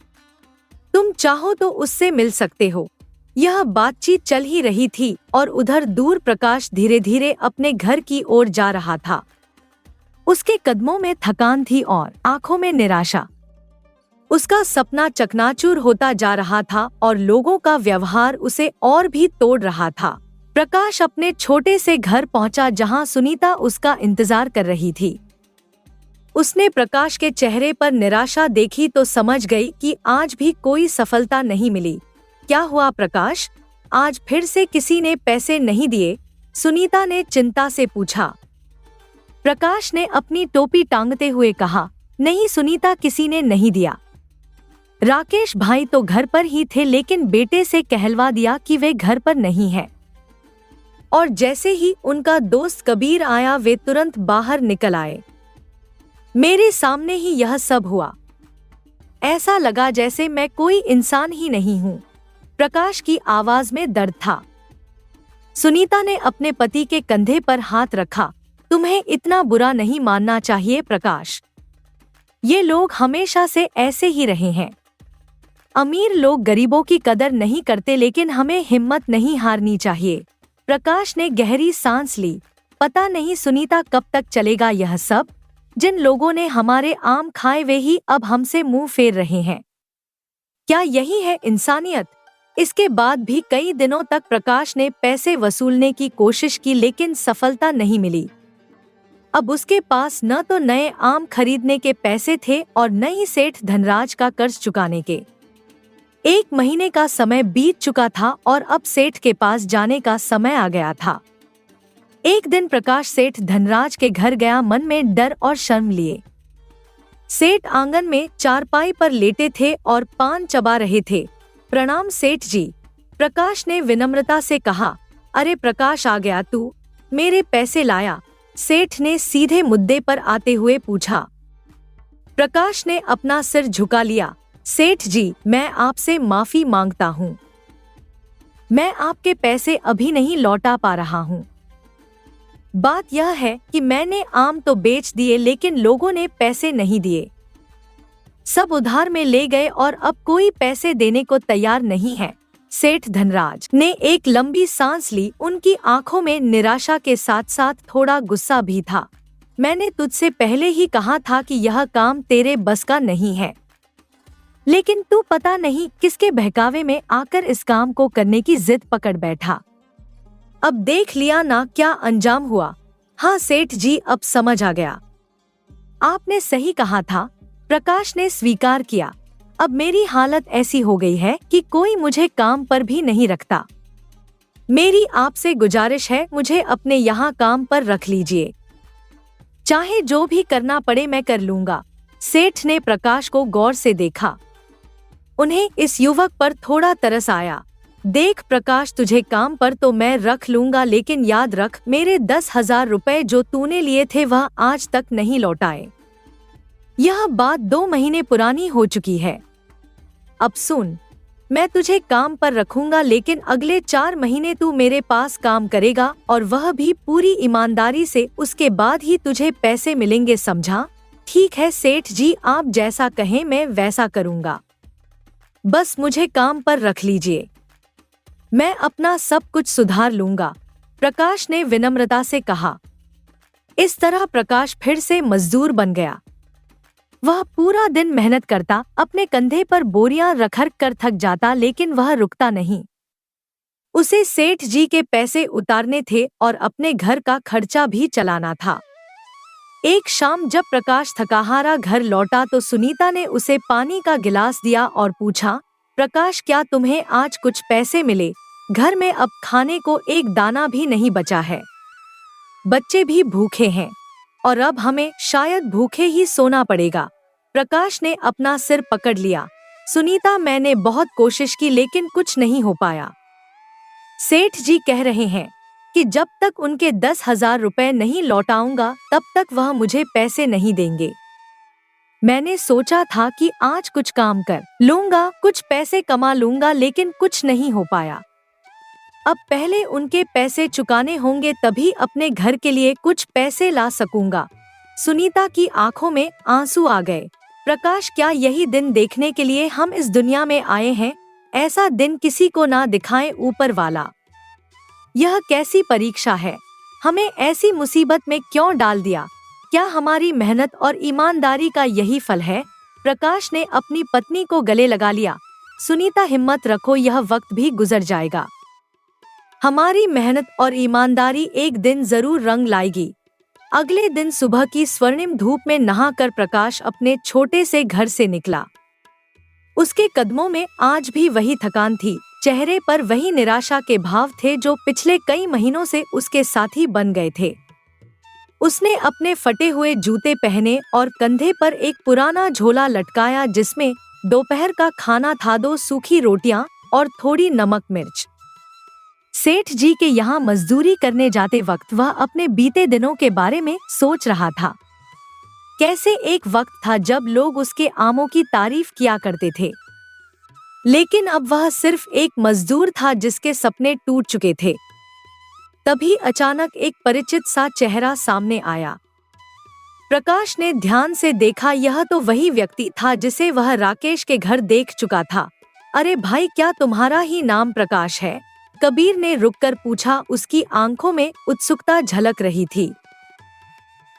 तुम चाहो तो उससे मिल सकते हो। यह बातचीत चल ही रही थी और उधर दूर प्रकाश धीरे धीरे अपने घर की ओर जा रहा था। उसके कदमों में थकान थी और आंखों में निराशा। उसका सपना चकनाचूर होता जा रहा था और लोगों का व्यवहार उसे और भी तोड़ रहा था। प्रकाश अपने छोटे से घर पहुंचा जहां सुनीता उसका इंतजार कर रही थी। उसने प्रकाश के चेहरे पर निराशा देखी तो समझ गई कि आज भी कोई सफलता नहीं मिली। क्या हुआ प्रकाश? आज फिर से किसी ने पैसे नहीं दिए? सुनीता ने चिंता से पूछा। प्रकाश ने अपनी टोपी टांगते हुए कहा। नहीं सुनीता, किसी ने नहीं दिया। राकेश भाई तो घर पर ही थे लेकिन बेटे से कहलवा दिया कि वे घर पर नहीं है। और जैसे ही उनका दोस्त कबीर आया वे तुरंत बाहर निकल आए। मेरे सामने ही यह सब हुआ। ऐसा लगा जैसे मैं कोई इंसान ही नहीं हूँ। प्रकाश की आवाज में दर्द था। सुनीता ने अपने पति के कंधे पर हाथ रखा। तुम्हें इतना बुरा नहीं मानना चाहिए प्रकाश। ये लोग हमेशा से ऐसे ही रहे हैं। अमीर लोग गरीबों की कदर नहीं करते लेकिन हमें हिम्मत नहीं हारनी चाहिए। प्रकाश ने गहरी सांस ली। पता नहीं सुनीता कब तक चलेगा यह सब। जिन लोगों ने हमारे आम खाए वे ही अब हमसे मुंह फेर रहे हैं। क्या यही है इंसानियत? इसके बाद भी कई दिनों तक प्रकाश ने पैसे वसूलने की कोशिश की लेकिन सफलता नहीं मिली। अब उसके पास न तो नए आम खरीदने के पैसे थे और न ही सेठ धनराज का कर्ज चुकाने के। 1 महीने का समय बीत चुका था और अब सेठ के पास जाने का समय आ गया था। एक दिन प्रकाश सेठ धनराज के घर गया, मन में डर और शर्म लिए। सेठ आंगन में चारपाई पर लेटे थे और पान चबा रहे थे। प्रणाम सेठ जी, प्रकाश ने विनम्रता से कहा। अरे प्रकाश, आ गया तू, मेरे पैसे लाया? सेठ ने सीधे मुद्दे पर आते हुए पूछा। प्रकाश ने अपना सिर झुका लिया। सेठ जी, मैं आपसे माफी मांगता हूँ, मैं आपके पैसे अभी नहीं लौटा पा रहा हूँ। बात यह है कि मैंने आम तो बेच दिए लेकिन लोगों ने पैसे नहीं दिए, सब उधार में ले गए और अब कोई पैसे देने को तैयार नहीं है। सेठ धनराज ने एक लंबी सांस ली। उनकी आंखों में निराशा के साथ साथ थोड़ा गुस्सा भी था। मैंने तुझसे पहले ही कहा था कि यह काम तेरे बस का नहीं है, लेकिन तू पता नहीं किसके बहकावे में आकर इस काम को करने की जिद पकड़ बैठा। अब देख लिया ना क्या अंजाम हुआ। हाँ सेठ जी, अब समझ आ गया, आपने सही कहा था। प्रकाश ने स्वीकार किया। अब मेरी हालत ऐसी हो गई है कि कोई मुझे काम पर भी नहीं रखता। मेरी आपसे गुजारिश है, मुझे अपने यहाँ काम पर रख लीजिए, चाहे जो भी करना पड़े मैं कर लूंगा। सेठ ने प्रकाश को गौर से देखा। उन्हें इस युवक पर थोड़ा तरस आया। देख प्रकाश, तुझे काम पर तो मैं रख लूंगा, लेकिन याद रख, मेरे 10,000 रुपए जो तूने लिए थे वह आज तक नहीं लौटाए। यह बात 2 महीने पुरानी हो चुकी है। अब सुन, मैं तुझे काम पर रखूंगा, लेकिन अगले 4 महीने तू मेरे पास काम करेगा और वह भी पूरी ईमानदारी से। उसके बाद ही तुझे पैसे मिलेंगे, समझा? ठीक है सेठ जी, आप जैसा कहें मैं वैसा करूंगा, बस मुझे काम पर रख लीजिए, मैं अपना सब कुछ सुधार लूंगा, प्रकाश ने विनम्रता से कहा। इस तरह प्रकाश फिर से मजदूर बन गया। वह पूरा दिन मेहनत करता, अपने कंधे पर बोरियां रख कर थक जाता, लेकिन वह रुकता नहीं। उसे सेठ जी के पैसे उतारने थे और अपने घर का खर्चा भी चलाना था। एक शाम जब प्रकाश थकाहारा घर लौटा तो सुनीता ने उसे पानी का गिलास दिया और पूछा, प्रकाश, क्या तुम्हें आज कुछ पैसे मिले? घर में अब खाने को एक दाना भी नहीं बचा है, बच्चे भी भूखे हैं और अब हमें शायद भूखे ही सोना पड़ेगा। प्रकाश ने अपना सिर पकड़ लिया। सुनीता, मैंने बहुत कोशिश की लेकिन कुछ नहीं हो पाया। सेठ जी कह रहे हैं कि जब तक उनके 10,000 रुपए नहीं लौटाऊंगा तब तक वह मुझे पैसे नहीं देंगे। मैंने सोचा था कि आज कुछ काम कर लूंगा, कुछ पैसे कमा लूंगा, लेकिन कुछ नहीं हो पाया। अब पहले उनके पैसे चुकाने होंगे, तभी अपने घर के लिए कुछ पैसे ला सकूंगा। सुनीता की आंखों में आंसू आ गए। प्रकाश, क्या यही दिन देखने के लिए हम इस दुनिया में आए हैं? ऐसा दिन किसी को ना दिखाए ऊपर वाला। यह कैसी परीक्षा है? हमें ऐसी मुसीबत में क्यों डाल दिया? क्या हमारी मेहनत और ईमानदारी का यही फल है? प्रकाश ने अपनी पत्नी को गले लगा लिया। सुनीता, हिम्मत रखो, यह वक्त भी गुजर जाएगा। हमारी मेहनत और ईमानदारी एक दिन जरूर रंग लाएगी। अगले दिन सुबह की स्वर्णिम धूप में नहाकर प्रकाश अपने छोटे से घर से निकला। उसके कदमों में आज भी वही थकान थी, चेहरे पर वही निराशा के भाव थे जो पिछले कई महीनों से उसके साथी बन गए थे। उसने अपने फटे हुए जूते पहने और कंधे पर एक पुराना झोला लटकाया जिसमें दोपहर का खाना था, 2 सूखी रोटियां और थोड़ी नमक मिर्च। सेठ जी के यहाँ मजदूरी करने जाते वक्त वह अपने बीते दिनों के बारे में सोच रहा था। कैसे एक वक्त था जब लोग उसके आमों की तारीफ किया करते थे, लेकिन अब वह सिर्फ एक मजदूर था जिसके सपने टूट चुके थे। तभी अचानक एक परिचित सा चेहरा सामने आया। प्रकाश ने ध्यान से देखा, यह तो वही व्यक्ति था जिसे वह राकेश के घर देख चुका था। अरे भाई, क्या तुम्हारा ही नाम प्रकाश है? कबीर ने रुककर पूछा। उसकी आंखों में उत्सुकता झलक रही थी।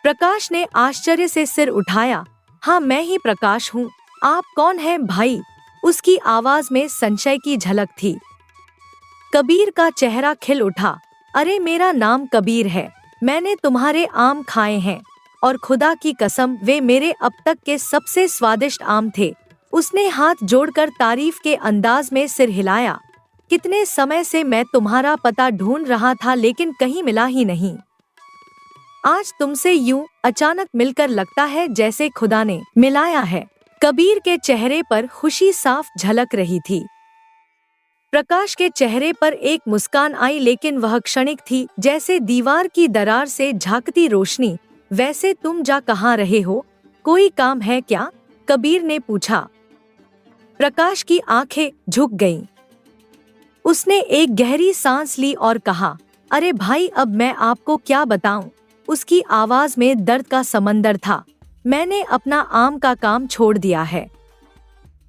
प्रकाश ने आश्चर्य से सिर उठाया। हाँ, मैं ही प्रकाश हूँ। आप कौन हैं भाई? उसकी आवाज में संशय की झलक थी। कबीर का चेहरा खिल उठा। अरे, मेरा नाम कबीर है, मैंने तुम्हारे आम खाए हैं और खुदा की कसम वे मेरे अब तक के सबसे स्वादिष्ट आम थे। उसने हाथ जोड़कर तारीफ के अंदाज में सिर हिलाया। कितने समय से मैं तुम्हारा पता ढूंढ रहा था लेकिन कहीं मिला ही नहीं। आज तुमसे यूं अचानक मिलकर लगता है जैसे खुदा ने मिलाया है। कबीर के चेहरे पर खुशी साफ झलक रही थी। प्रकाश के चेहरे पर एक मुस्कान आई, लेकिन वह क्षणिक थी, जैसे दीवार की दरार से झांकती रोशनी। वैसे तुम जा कहाँ रहे हो? कोई काम है क्या? कबीर ने पूछा। प्रकाश की आंखें झुक गईं। उसने एक गहरी सांस ली और कहा, अरे भाई, अब मैं आपको क्या बताऊं? उसकी आवाज में दर्द का समंदर था। मैंने अपना आम का काम छोड़ दिया है।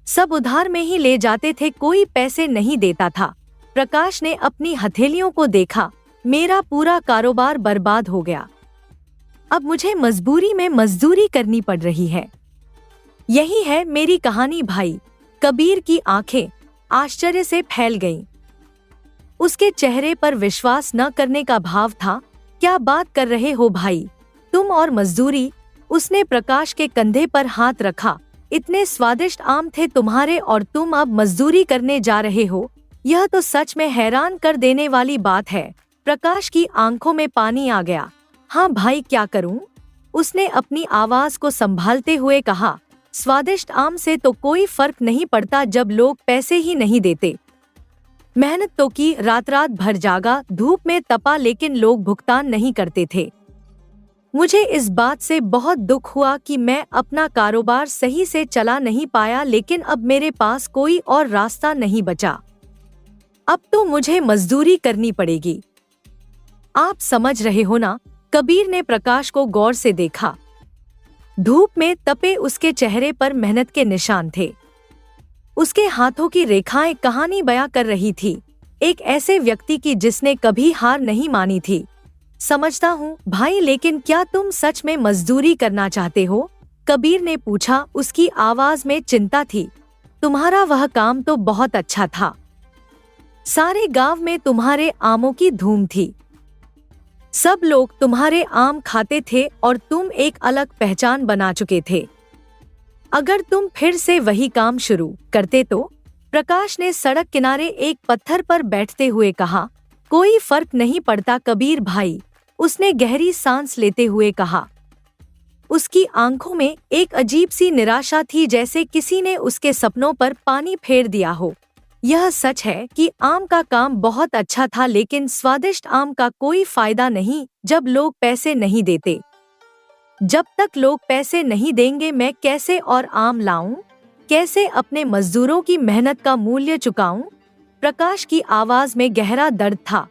सब उधार में ही ले जाते थे, कोई पैसे नहीं देता था। प्रकाश ने अपनी हथेलियों को देखा। मेरा पूरा कारोबार बर्बाद हो गया। अब मुझे मजबूरी में मजदूरी करनी पड़ रही है। यही है मेरी कहानी भाई। कबीर की आंखें आश्चर्य से फैल गईं। उसके चेहरे पर विश्वास न करने का भाव था। क्या बात कर रहे हो भाई, तुम और मजदूरी? उसने प्रकाश के कंधे पर हाथ रखा। इतने स्वादिष्ट आम थे तुम्हारे और तुम अब मजदूरी करने जा रहे हो? यह तो सच में हैरान कर देने वाली बात है। प्रकाश की आंखों में पानी आ गया। हाँ भाई, क्या करूं? उसने अपनी आवाज को संभालते हुए कहा। स्वादिष्ट आम से तो कोई फर्क नहीं पड़ता जब लोग पैसे ही नहीं देते। मेहनत तो की, रात रात भर जागा, धूप में तपा, लेकिन लोग भुगतान नहीं करते थे। मुझे इस बात से बहुत दुख हुआ कि मैं अपना कारोबार सही से चला नहीं पाया, लेकिन अब मेरे पास कोई और रास्ता नहीं बचा। अब तो मुझे मजदूरी करनी पड़ेगी। आप समझ रहे हो ना? कबीर ने प्रकाश को गौर से देखा। धूप में तपे उसके चेहरे पर मेहनत के निशान थे। उसके हाथों की रेखाएं कहानी बयां कर रही थी, एक ऐसे व्यक्ति की जिसने कभी हार नहीं मानी थी। समझता हूँ भाई, लेकिन क्या तुम सच में मजदूरी करना चाहते हो? कबीर ने पूछा। उसकी आवाज में चिंता थी। तुम्हारा वह काम तो बहुत अच्छा था। सारे गांव में तुम्हारे आमों की धूम थी। सब लोग तुम्हारे आम खाते थे और तुम एक अलग पहचान बना चुके थे। अगर तुम फिर से वही काम शुरू करते तो? प्रकाश ने सड़क किनारे एक पत्थर पर बैठते हुए कहा। कोई फर्क नहीं पड़ता कबीर भाई, उसने गहरी सांस लेते हुए कहा। उसकी आंखों में एक अजीब सी निराशा थी, जैसे किसी ने उसके सपनों पर पानी फेर दिया हो। यह सच है कि आम का काम बहुत अच्छा था, लेकिन स्वादिष्ट आम का कोई फायदा नहीं जब लोग पैसे नहीं देते। जब तक लोग पैसे नहीं देंगे, मैं कैसे और आम लाऊं? कैसे अपने मजदूरों की मेहनत का मूल्य चुकाऊं? प्रकाश की आवाज में गहरा दर्द था।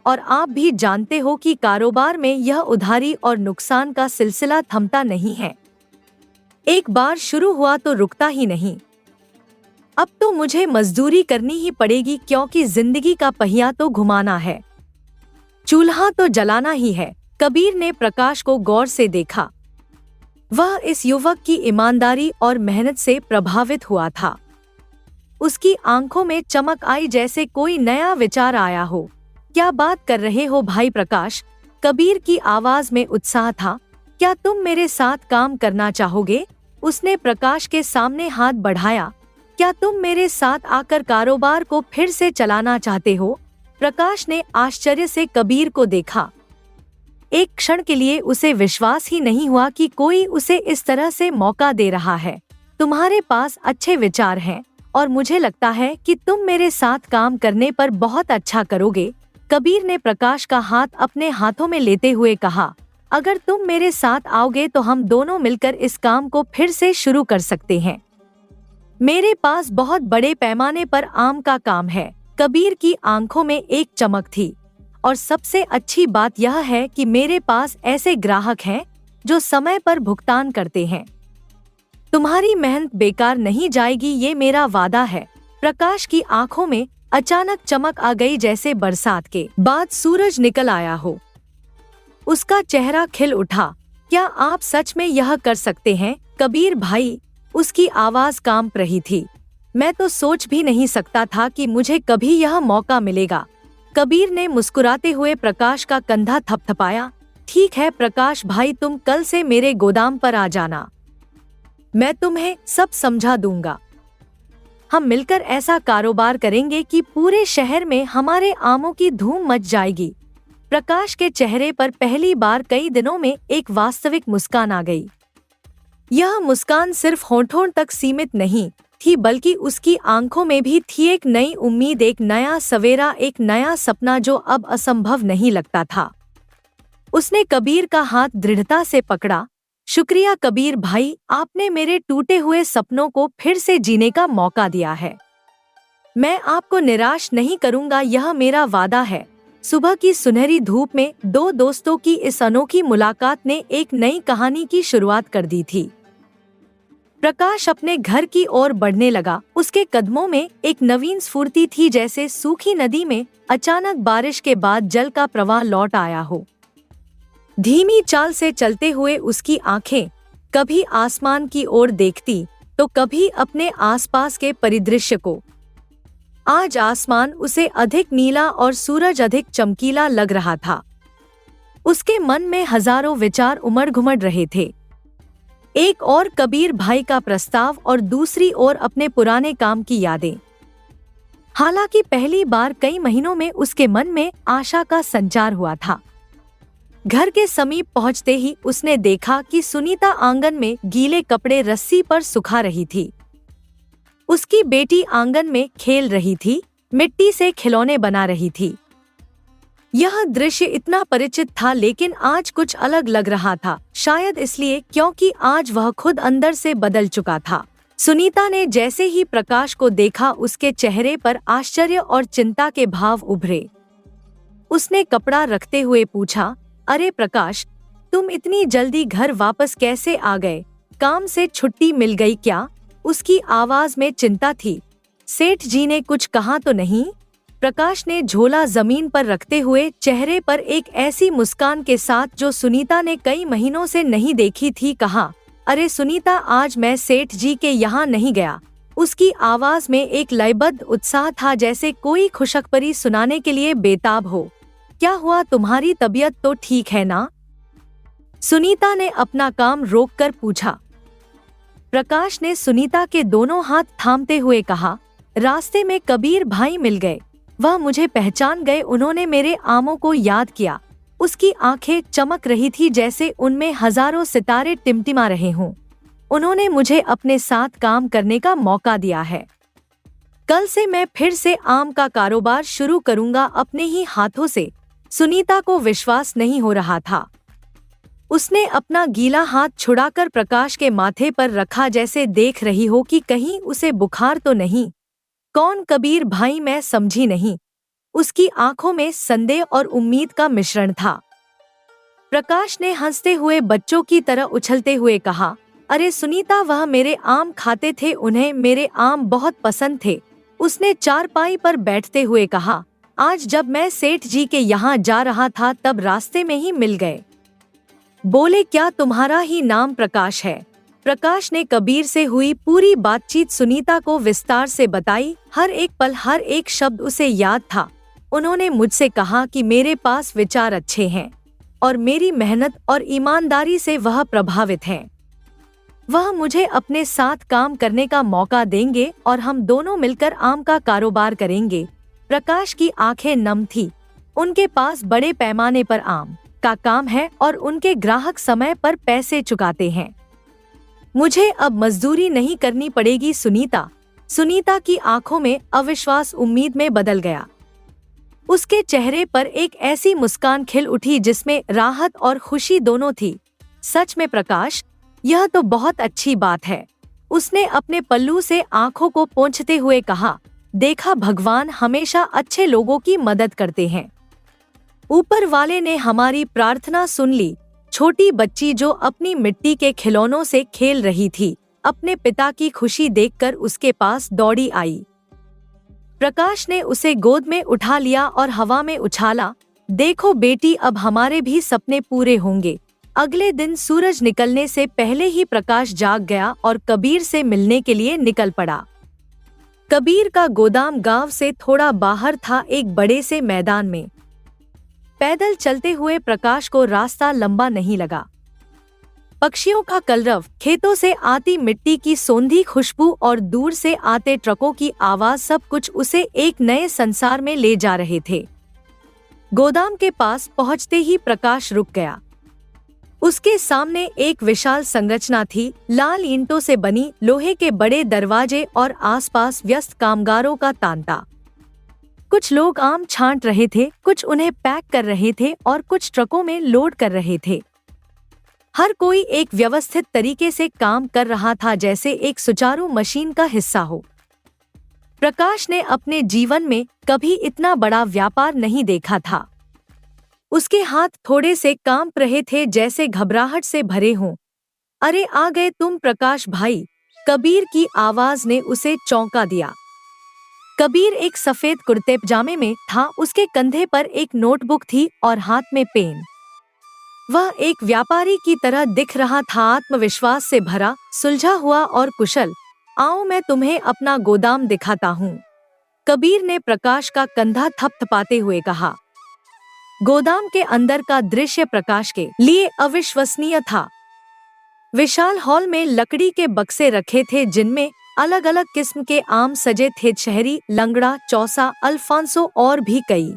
और आप भी जानते हो कि कारोबार में यह उधारी और नुकसान का सिलसिला थमता नहीं है। एक बार शुरू हुआ तो रुकता ही नहीं। अब तो मुझे मजदूरी करनी ही पड़ेगी, क्योंकि जिंदगी का पहिया तो घुमाना है, चूल्हा तो जलाना ही है। कबीर ने प्रकाश को गौर से देखा। वह इस युवक की ईमानदारी और मेहनत से प्रभावित हुआ था। उसकी आंखों में चमक आई, जैसे कोई नया विचार आया हो। क्या बात कर रहे हो भाई प्रकाश? कबीर की आवाज में उत्साह था। क्या तुम मेरे साथ काम करना चाहोगे? उसने प्रकाश के सामने हाथ बढ़ाया। क्या तुम मेरे साथ आकर कारोबार को फिर से चलाना चाहते हो? प्रकाश ने आश्चर्य से कबीर को देखा। एक क्षण के लिए उसे विश्वास ही नहीं हुआ कि कोई उसे इस तरह से मौका दे रहा है। तुम्हारे पास अच्छे विचार हैं और मुझे लगता है कि तुम मेरे साथ काम करने पर बहुत अच्छा करोगे। कबीर ने प्रकाश का हाथ अपने हाथों में लेते हुए कहा। अगर तुम मेरे साथ आओगे तो हम दोनों मिलकर इस काम को फिर से शुरू कर सकते हैं। मेरे पास बहुत बड़े पैमाने पर आम का काम है। कबीर की आंखों में एक चमक थी। और सबसे अच्छी बात यह है कि मेरे पास ऐसे ग्राहक हैं जो समय पर भुगतान करते हैं। तुम्हारी मेहनत बेकार नहीं जाएगी, ये मेरा वादा है। प्रकाश की आंखों में अचानक चमक आ गई, जैसे बरसात के बाद सूरज निकल आया हो। उसका चेहरा खिल उठा। क्या आप सच में यह कर सकते हैं कबीर भाई? उसकी आवाज कांप रही थी। मैं तो सोच भी नहीं सकता था कि मुझे कभी यह मौका मिलेगा। कबीर ने मुस्कुराते हुए प्रकाश का कंधा थपथपाया। ठीक है प्रकाश भाई, तुम कल से मेरे गोदाम पर आ जाना, मैं तुम्हें सब समझा दूंगा। हम मिलकर ऐसा कारोबार करेंगे कि पूरे शहर में हमारे आमों की धूम मच जाएगी। प्रकाश के चेहरे पर पहली बार कई दिनों में एक वास्तविक मुस्कान आ गई। यह मुस्कान सिर्फ होठों तक सीमित नहीं थी, बल्कि उसकी आंखों में भी थी एक नई उम्मीद, एक नया सवेरा, एक नया सपना जो अब असंभव नहीं लगता था। उसने कबीर का हाथ दृढ़ता से पकड़ा। शुक्रिया कबीर भाई, आपने मेरे टूटे हुए सपनों को फिर से जीने का मौका दिया है। मैं आपको निराश नहीं करूंगा, यह मेरा वादा है। सुबह की सुनहरी धूप में दो दोस्तों की इस अनोखी मुलाकात ने एक नई कहानी की शुरुआत कर दी थी। प्रकाश अपने घर की ओर बढ़ने लगा। उसके कदमों में एक नवीन स्फूर्ति थी, जैसे सूखी नदी में अचानक बारिश के बाद जल का प्रवाह लौट आया हो। धीमी चाल से चलते हुए उसकी आंखें कभी आसमान की ओर देखती तो कभी अपने आसपास के परिदृश्य को। आज आसमान उसे अधिक नीला और सूरज अधिक चमकीला लग रहा था। उसके मन में हजारों विचार उमड़-घुमड़ रहे थे। एक और कबीर भाई का प्रस्ताव और दूसरी ओर अपने पुराने काम की यादें। हालांकि पहली बार कई महीनों में उसके मन में आशा का संचार हुआ था। घर के समीप पहुंचते ही उसने देखा कि सुनीता आंगन में गीले कपड़े रस्सी पर सुखा रही थी। उसकी बेटी आंगन में खेल रही थी, मिट्टी से खिलौने बना रही थी। यह दृश्य इतना परिचित था, लेकिन आज कुछ अलग लग रहा था। शायद इसलिए क्योंकि आज वह खुद अंदर से बदल चुका था। सुनीता ने जैसे ही प्रकाश को देखा, उसके चेहरे पर आश्चर्य और चिंता के भाव उभरे। उसने कपड़ा रखते हुए पूछा, अरे प्रकाश, तुम इतनी जल्दी घर वापस कैसे आ गए? काम से छुट्टी मिल गई क्या? उसकी आवाज में चिंता थी। सेठ जी ने कुछ कहा तो नहीं? प्रकाश ने झोला जमीन पर रखते हुए चेहरे पर एक ऐसी मुस्कान के साथ जो सुनीता ने कई महीनों से नहीं देखी थी, कहा, अरे सुनीता, आज मैं सेठ जी के यहाँ नहीं गया। उसकी आवाज में एक लयबद्ध उत्साह था, जैसे कोई खुशखबरी सुनाने के लिए बेताब हो। क्या हुआ, तुम्हारी तबीयत तो ठीक है ना? सुनीता ने अपना काम रोककर पूछा। प्रकाश ने सुनीता के दोनों हाथ थामते हुए कहा, रास्ते में कबीर भाई मिल गए। वह मुझे पहचान गए। उन्होंने मेरे आमों को याद किया। उसकी आंखें चमक रही थी, जैसे उनमें हजारों सितारे टिमटिमा रहे हों। उन्होंने मुझे अपने साथ काम करने का मौका दिया है। कल से मैं फिर से आम का कारोबार शुरू करूंगा, अपने ही हाथों से। सुनीता को विश्वास नहीं हो रहा था। उसने अपना गीला हाथ छुड़ाकर प्रकाश के माथे पर रखा, जैसे देख रही हो कि कहीं उसे बुखार तो नहीं। कौन कबीर भाई? मैं समझी नहीं। उसकी आंखों में संदेह और उम्मीद का मिश्रण था। प्रकाश ने हंसते हुए बच्चों की तरह उछलते हुए कहा, अरे सुनीता, वह मेरे आम खाते थे, उन्हें मेरे आम बहुत पसंद थे। उसने चारपाई पर बैठते हुए कहा, आज जब मैं सेठ जी के यहाँ जा रहा था तब रास्ते में ही मिल गए। बोले, क्या तुम्हारा ही नाम प्रकाश है? प्रकाश ने कबीर से हुई पूरी बातचीत सुनीता को विस्तार से बताई। हर एक पल, हर एक शब्द उसे याद था। उन्होंने मुझसे कहा कि मेरे पास विचार अच्छे हैं और मेरी मेहनत और ईमानदारी से वह प्रभावित हैं। वह मुझे अपने साथ काम करने का मौका देंगे और हम दोनों मिलकर आम का कारोबार करेंगे। प्रकाश की आंखें नम थी। उनके पास बड़े पैमाने पर आम का काम है और उनके ग्राहक समय पर पैसे चुकाते हैं। मुझे अब मजदूरी नहीं करनी पड़ेगी सुनीता। सुनीता की आंखों में अविश्वास उम्मीद में बदल गया। उसके चेहरे पर एक ऐसी मुस्कान खिल उठी जिसमें राहत और खुशी दोनों थी। सच में प्रकाश, यह तो बहुत अच्छी बात है। उसने अपने पल्लू से आंखों को पोंछते हुए कहा, देखा, भगवान हमेशा अच्छे लोगों की मदद करते हैं। ऊपर वाले ने हमारी प्रार्थना सुन ली। छोटी बच्ची जो अपनी मिट्टी के खिलौनों से खेल रही थी, अपने पिता की खुशी देखकर उसके पास दौड़ी आई। प्रकाश ने उसे गोद में उठा लिया और हवा में उछाला, देखो बेटी, अब हमारे भी सपने पूरे होंगे। अगले दिन सूरज निकलने से पहले ही प्रकाश जाग गया और कबीर से मिलने के लिए निकल पड़ा। कबीर का गोदाम गांव से थोड़ा बाहर था, एक बड़े से मैदान में। पैदल चलते हुए प्रकाश को रास्ता लंबा नहीं लगा। पक्षियों का कलरव, खेतों से आती मिट्टी की सोंधी खुशबू और दूर से आते ट्रकों की आवाज, सब कुछ उसे एक नए संसार में ले जा रहे थे। गोदाम के पास पहुंचते ही प्रकाश रुक गया। उसके सामने एक विशाल संरचना थी, लाल ईंटों से बनी, लोहे के बड़े दरवाजे और आसपास व्यस्त कामगारों का तांता। कुछ लोग आम छांट रहे थे, कुछ उन्हें पैक कर रहे थे और कुछ ट्रकों में लोड कर रहे थे। हर कोई एक व्यवस्थित तरीके से काम कर रहा था, जैसे एक सुचारू मशीन का हिस्सा हो। प्रकाश ने अपने जीवन में कभी इतना बड़ा व्यापार नहीं देखा था। उसके हाथ थोड़े से कांप रहे थे, जैसे घबराहट से भरे हों। अरे आ गए तुम प्रकाश भाई, कबीर की आवाज ने उसे चौंका दिया। कबीर एक सफेद कुर्ते पजामे में था, उसके कंधे पर एक नोटबुक थी और हाथ में पेन। वह एक व्यापारी की तरह दिख रहा था, आत्मविश्वास से भरा, सुलझा हुआ और कुशल। आओ मैं तुम्हें अपना गोदाम दिखाता हूँ, कबीर ने प्रकाश का कंधा थपथपाते हुए कहा। गोदाम के अंदर का दृश्य प्रकाश के लिए अविश्वसनीय था। विशाल हॉल में लकड़ी के बक्से रखे थे, जिनमें अलग अलग किस्म के आम सजे थे, शहरी, लंगड़ा, चौसा, अल्फांसो और भी कई।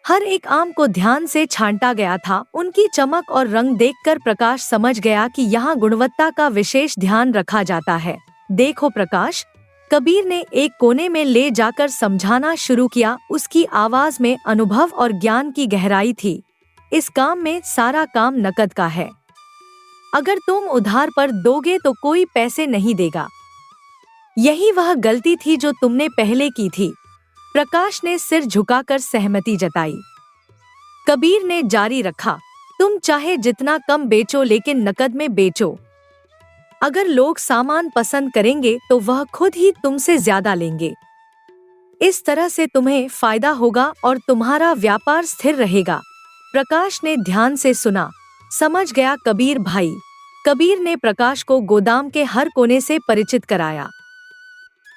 हर एक आम को ध्यान से छांटा गया था। उनकी चमक और रंग देखकर प्रकाश समझ गया कि यहाँ गुणवत्ता का विशेष ध्यान रखा जाता है। देखो प्रकाश, कबीर ने एक कोने में ले जाकर समझाना शुरू किया। उसकी आवाज में अनुभव और ज्ञान की गहराई थी। इस काम में सारा काम नकद का है। अगर तुम उधार पर दोगे तो कोई पैसे नहीं देगा। यही वह गलती थी जो तुमने पहले की थी। प्रकाश ने सिर झुकाकर सहमति जताई। कबीर ने जारी रखा, तुम चाहे जितना कम बेचो, लेकिन नकद में बेचो। अगर लोग सामान पसंद करेंगे तो वह खुद ही तुमसे ज्यादा लेंगे। इस तरह से तुम्हें फायदा होगा और तुम्हारा व्यापार स्थिर रहेगा। प्रकाश ने ध्यान से सुना, समझ गया कबीर भाई। कबीर ने प्रकाश को गोदाम के हर कोने से परिचित कराया।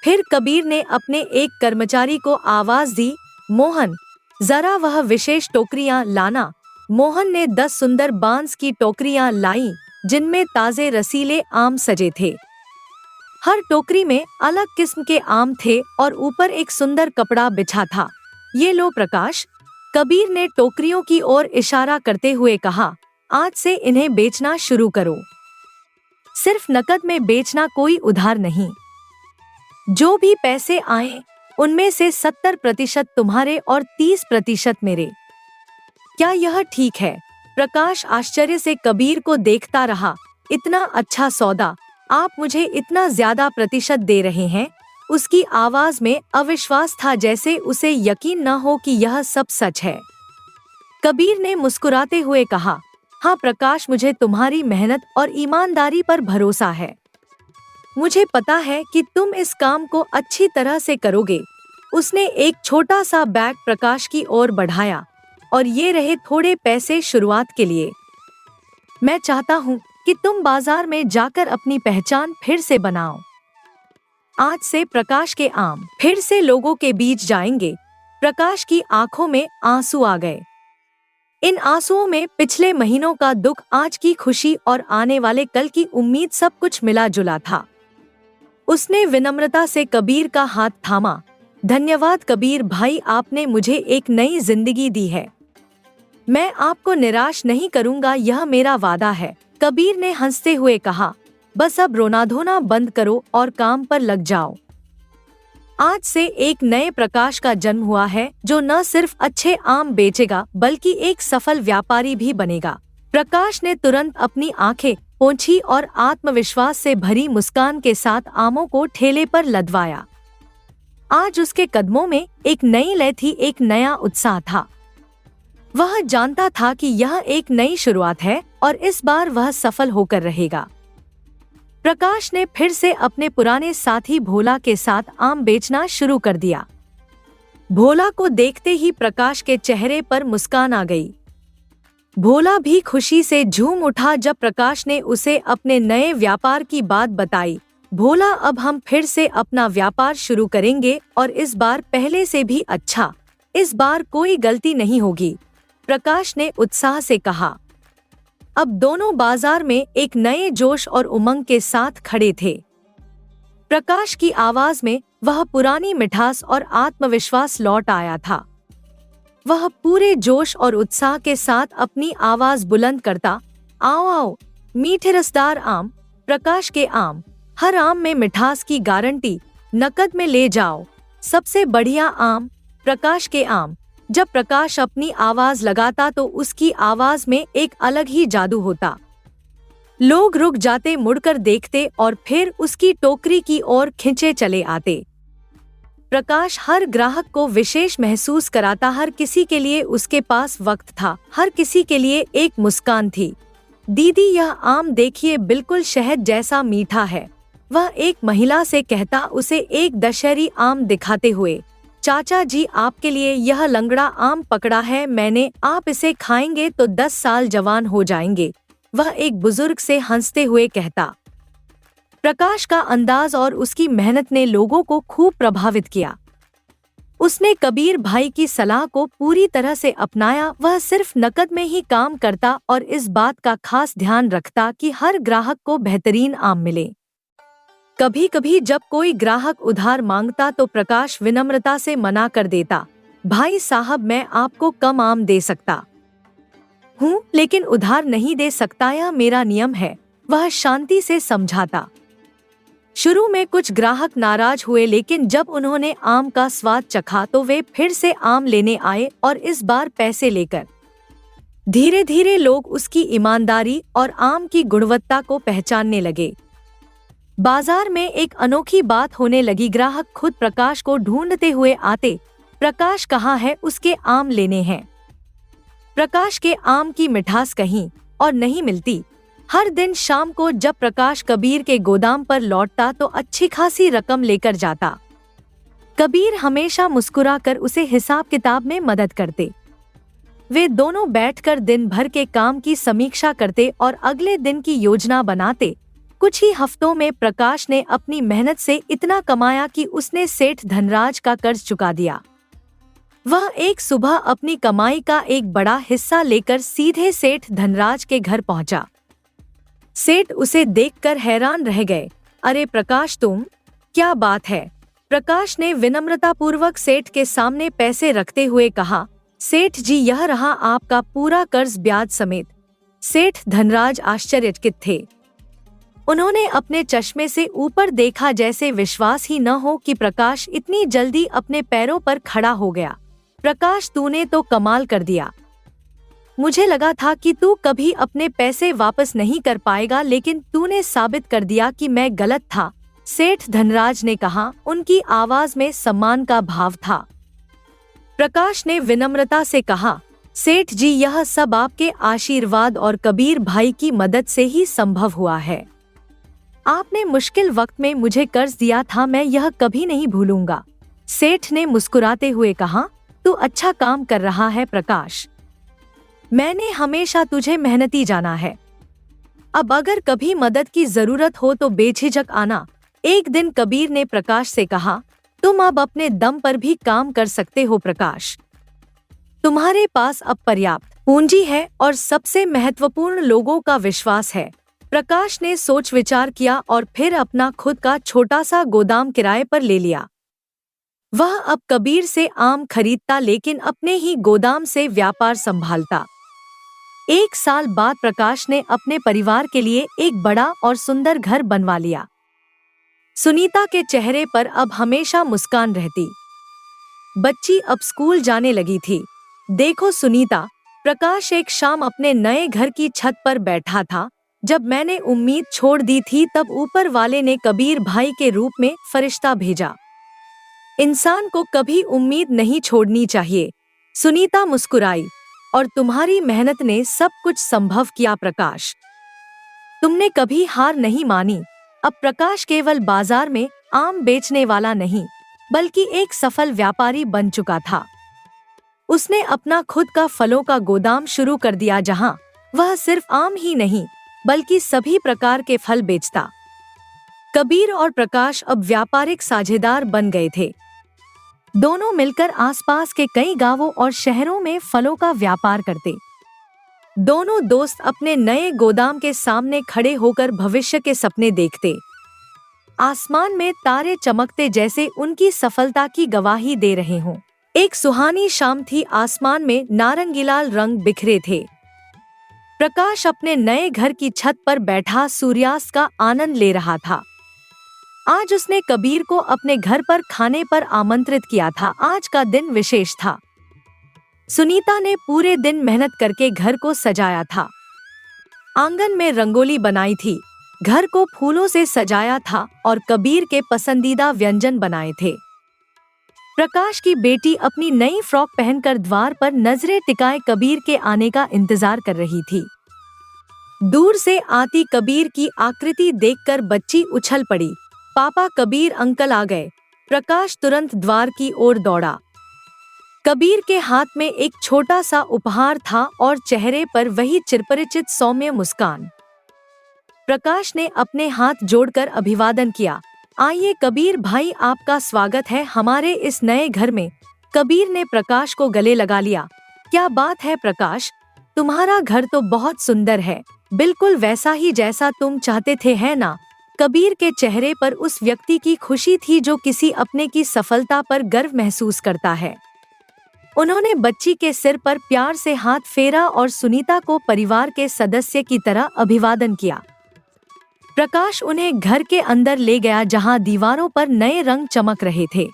फिर कबीर ने अपने एक कर्मचारी को आवाज दी, मोहन, जरा वह विशेष टोकरियां लाना। मोहन ने 10 सुंदर बांस की टोकरियां लाई, जिनमें ताजे रसीले आम सजे थे। हर टोकरी में अलग किस्म के आम थे और ऊपर एक सुंदर कपड़ा बिछा था। ये लो प्रकाश, कबीर ने टोकरियों की ओर इशारा करते हुए कहा, आज से इन्हें बेचना शुरू करो। सिर्फ नकद में बेचना, कोई उधार नहीं। जो भी पैसे आए उनमें से 70% तुम्हारे और 30% मेरे। क्या यह ठीक है? प्रकाश आश्चर्य से कबीर को देखता रहा। इतना अच्छा सौदा, आप मुझे इतना ज्यादा प्रतिशत दे रहे हैं? उसकी आवाज में अविश्वास था, जैसे उसे यकीन न हो कि यह सब सच है। कबीर ने मुस्कुराते हुए कहा, हाँ प्रकाश, मुझे तुम्हारी मेहनत और ईमानदारी पर भरोसा है। मुझे पता है कि तुम इस काम को अच्छी तरह से करोगे। उसने एक छोटा सा बैग प्रकाश की ओर बढ़ाया, और ये रहे थोड़े पैसे शुरुआत के लिए। मैं चाहता हूँ कि तुम बाजार में जाकर अपनी पहचान फिर से बनाओ। आज से प्रकाश के आम फिर से लोगों के बीच जाएंगे। प्रकाश की आंखों में आंसू आ गए। इन आंसुओं में पिछले महीनों का दुख, आज की खुशी और आने वाले कल की उम्मीद, सब कुछ मिला जुला था। उसने विनम्रता से कबीर का हाथ थामा। धन्यवाद कबीर भाई, आपने मुझे एक नई जिंदगी दी है। मैं आपको निराश नहीं करूंगा, यह मेरा वादा है। कबीर ने हंसते हुए कहा, बस अब रोना धोना बंद करो और काम पर लग जाओ। आज से एक नए प्रकाश का जन्म हुआ है, जो न सिर्फ अच्छे आम बेचेगा बल्कि एक सफल व्यापारी भी बनेगा। प्रकाश ने तुरंत अपनी आंखें पोंछी और आत्मविश्वास से भरी मुस्कान के साथ आमों को ठेले पर लदवाया। आज उसके कदमों में एक नई लय थी, एक नया उत्साह था। वह जानता था कि यह एक नई शुरुआत है और इस बार वह सफल होकर रहेगा। प्रकाश ने फिर से अपने पुराने साथी भोला के साथ आम बेचना शुरू कर दिया। भोला को देखते ही प्रकाश के चेहरे पर मुस्कान आ गई। भोला भी खुशी से झूम उठा जब प्रकाश ने उसे अपने नए व्यापार की बात बताई। भोला, अब हम फिर से अपना व्यापार शुरू करेंगे और इस बार पहले से भी अच्छा। इस बार कोई गलती नहीं होगी, प्रकाश ने उत्साह से कहा। अब दोनों बाजार में एक नए जोश और उमंग के साथ खड़े थे। प्रकाश की आवाज में वह पुरानी मिठास और आत्मविश्वास लौट आया था। वह पूरे जोश और उत्साह के साथ अपनी आवाज बुलंद करता, आओ आओ मीठे रसदार आम, प्रकाश के आम, हर आम में मिठास की गारंटी, नकद में ले जाओ, सबसे बढ़िया आम, प्रकाश के आम। जब प्रकाश अपनी आवाज लगाता तो उसकी आवाज में एक अलग ही जादू होता। लोग रुक जाते, मुड़कर देखते और फिर उसकी टोकरी की ओर खिंचे चले आते। प्रकाश हर ग्राहक को विशेष महसूस कराता, हर किसी के लिए उसके पास वक्त था, हर किसी के लिए एक मुस्कान थी। दीदी यह आम देखिए, बिल्कुल शहद जैसा मीठा है, वह एक महिला से कहता, उसे एक दशहरी आम दिखाते हुए। चाचा जी आपके लिए यह लंगड़ा आम पकड़ा है मैंने, आप इसे खाएंगे तो 10 साल जवान हो जाएंगे, वह एक बुजुर्ग से हंसते हुए कहता। प्रकाश का अंदाज और उसकी मेहनत ने लोगों को खूब प्रभावित किया। उसने कबीर भाई की सलाह को पूरी तरह से अपनाया। वह सिर्फ नकद में ही काम करता और इस बात का खास ध्यान रखता कि हर ग्राहक को बेहतरीन आम मिले। कभी कभी जब कोई ग्राहक उधार मांगता तो प्रकाश विनम्रता से मना कर देता, भाई साहब मैं आपको कम आम दे सकता हूँ, लेकिन उधार नहीं दे सकता, यह मेरा नियम है, वह शांति से समझाता। शुरू में कुछ ग्राहक नाराज हुए, लेकिन जब उन्होंने आम का स्वाद चखा तो वे फिर से आम लेने आए और इस बार पैसे लेकर। धीरे धीरे लोग उसकी ईमानदारी और आम की गुणवत्ता को पहचानने लगे। बाजार में एक अनोखी बात होने लगी, ग्राहक खुद प्रकाश को ढूंढते हुए आते, प्रकाश कहाँ है, उसके आम लेने हैं। प्रकाश के आम की मिठास कहीं और नहीं मिलती। हर दिन शाम को जब प्रकाश कबीर के गोदाम पर लौटता तो अच्छी खासी रकम लेकर जाता। कबीर हमेशा मुस्कुराकर उसे हिसाब किताब में मदद करते। वे दोनों बैठकर दिन भर के काम की समीक्षा करते और अगले दिन की योजना बनाते। कुछ ही हफ्तों में प्रकाश ने अपनी मेहनत से इतना कमाया कि उसने सेठ धनराज का कर्ज चुका दिया। वह एक सुबह अपनी कमाई का एक बड़ा हिस्सा लेकर सीधे सेठ धनराज के घर पहुंचा। सेठ उसे देखकर हैरान रह गए। अरे प्रकाश तुम, क्या बात है? प्रकाश ने विनम्रतापूर्वक सेठ के सामने पैसे रखते हुए कहा, सेठ जी यह रहा आपका पूरा कर्ज ब्याज समेत। सेठ धनराज आश्चर्यचकित थे। उन्होंने अपने चश्मे से ऊपर देखा, जैसे विश्वास ही न हो कि प्रकाश इतनी जल्दी अपने पैरों पर खड़ा हो गया। प्रकाश तूने तो कमाल कर दिया, मुझे लगा था कि तू कभी अपने पैसे वापस नहीं कर पाएगा, लेकिन तूने साबित कर दिया कि मैं गलत था। सेठ धनराज ने कहा, उनकी आवाज में सम्मान का भाव था। प्रकाश ने विनम्रता से कहा, सेठ जी यह सब आपके आशीर्वाद और कबीर भाई की मदद से ही संभव हुआ है। आपने मुश्किल वक्त में मुझे कर्ज दिया था, मैं यह कभी नहीं भूलूंगा। सेठ ने मुस्कुराते हुए कहा, तू अच्छा काम कर रहा है प्रकाश, मैंने हमेशा तुझे मेहनती जाना है। अब अगर कभी मदद की जरूरत हो तो बेझिझक आना। एक दिन कबीर ने प्रकाश से कहा, तुम अब अपने दम पर भी काम कर सकते हो प्रकाश, तुम्हारे पास अब पर्याप्त पूंजी है और सबसे महत्वपूर्ण लोगों का विश्वास है। प्रकाश ने सोच विचार किया और फिर अपना खुद का छोटा सा गोदाम किराए पर ले लिया। वह अब कबीर से आम खरीदता, लेकिन अपने ही गोदाम से व्यापार संभालता। 1 साल बाद प्रकाश ने अपने परिवार के लिए एक बड़ा और सुंदर घर बनवा लिया। सुनीता के चेहरे पर अब हमेशा मुस्कान रहती। बच्ची अब स्कूल जाने लगी थी। देखो सुनीता, प्रकाश एक शाम अपने नए घर की छत पर बैठा था। जब मैंने उम्मीद छोड़ दी थी तब ऊपर वाले ने कबीर भाई के रूप में फरिश्ता भेजा। इंसान को कभी उम्मीद नहीं छोड़नी चाहिए। सुनीता मुस्कुराई, और तुम्हारी मेहनत ने सब कुछ संभव किया प्रकाश, तुमने कभी हार नहीं मानी। अब प्रकाश केवल बाजार में आम बेचने वाला नहीं, बल्कि एक सफल व्यापारी बन चुका था। उसने अपना खुद का फलों का गोदाम शुरू कर दिया, जहां वह सिर्फ आम ही नहीं बल्कि सभी प्रकार के फल बेचता। कबीर और प्रकाश अब व्यापारिक साझेदार बन गए थे। दोनों मिलकर आसपास के कई गांवों और शहरों में फलों का व्यापार करते। दोनों दोस्त अपने नए गोदाम के सामने खड़े होकर भविष्य के सपने देखते। आसमान में तारे चमकते जैसे उनकी सफलता की गवाही दे रहे हों। एक सुहानी शाम थी। आसमान में नारंगीलाल रंग बिखरे थे। प्रकाश अपने नए घर की छत पर बैठा सूर्यास्त का आनंद ले रहा था। आज उसने कबीर को अपने घर पर खाने पर आमंत्रित किया था। आज का दिन विशेष था। सुनीता ने पूरे दिन मेहनत करके घर को सजाया था। आंगन में रंगोली बनाई थी, घर को फूलों से सजाया था और कबीर के पसंदीदा व्यंजन बनाए थे। प्रकाश की बेटी अपनी नई फ्रॉक पहनकर द्वार पर नजरें टिकाए कबीर के आने का इंतजार कर रही थी। दूर से आती कबीर की आकृति देखकर बच्ची उछल पड़ी। पापा, कबीर अंकल आ गए। प्रकाश तुरंत द्वार की ओर दौड़ा। कबीर के हाथ में एक छोटा सा उपहार था और चेहरे पर वही चिरपरिचित सौम्य मुस्कान। प्रकाश ने अपने हाथ जोड़कर अभिवादन किया। आइए कबीर भाई, आपका स्वागत है हमारे इस नए घर में। कबीर ने प्रकाश को गले लगा लिया। क्या बात है प्रकाश, तुम्हारा घर तो बहुत सुंदर है, बिल्कुल वैसा ही जैसा तुम चाहते थे, है ना? कबीर के चेहरे पर उस व्यक्ति की खुशी थी जो किसी अपने की सफलता पर गर्व महसूस करता है। उन्होंने बच्ची के सिर पर प्यार से हाथ फेरा और सुनीता को परिवार के सदस्य की तरह अभिवादन किया। प्रकाश उन्हें घर के अंदर ले गया जहां दीवारों पर नए रंग चमक रहे थे।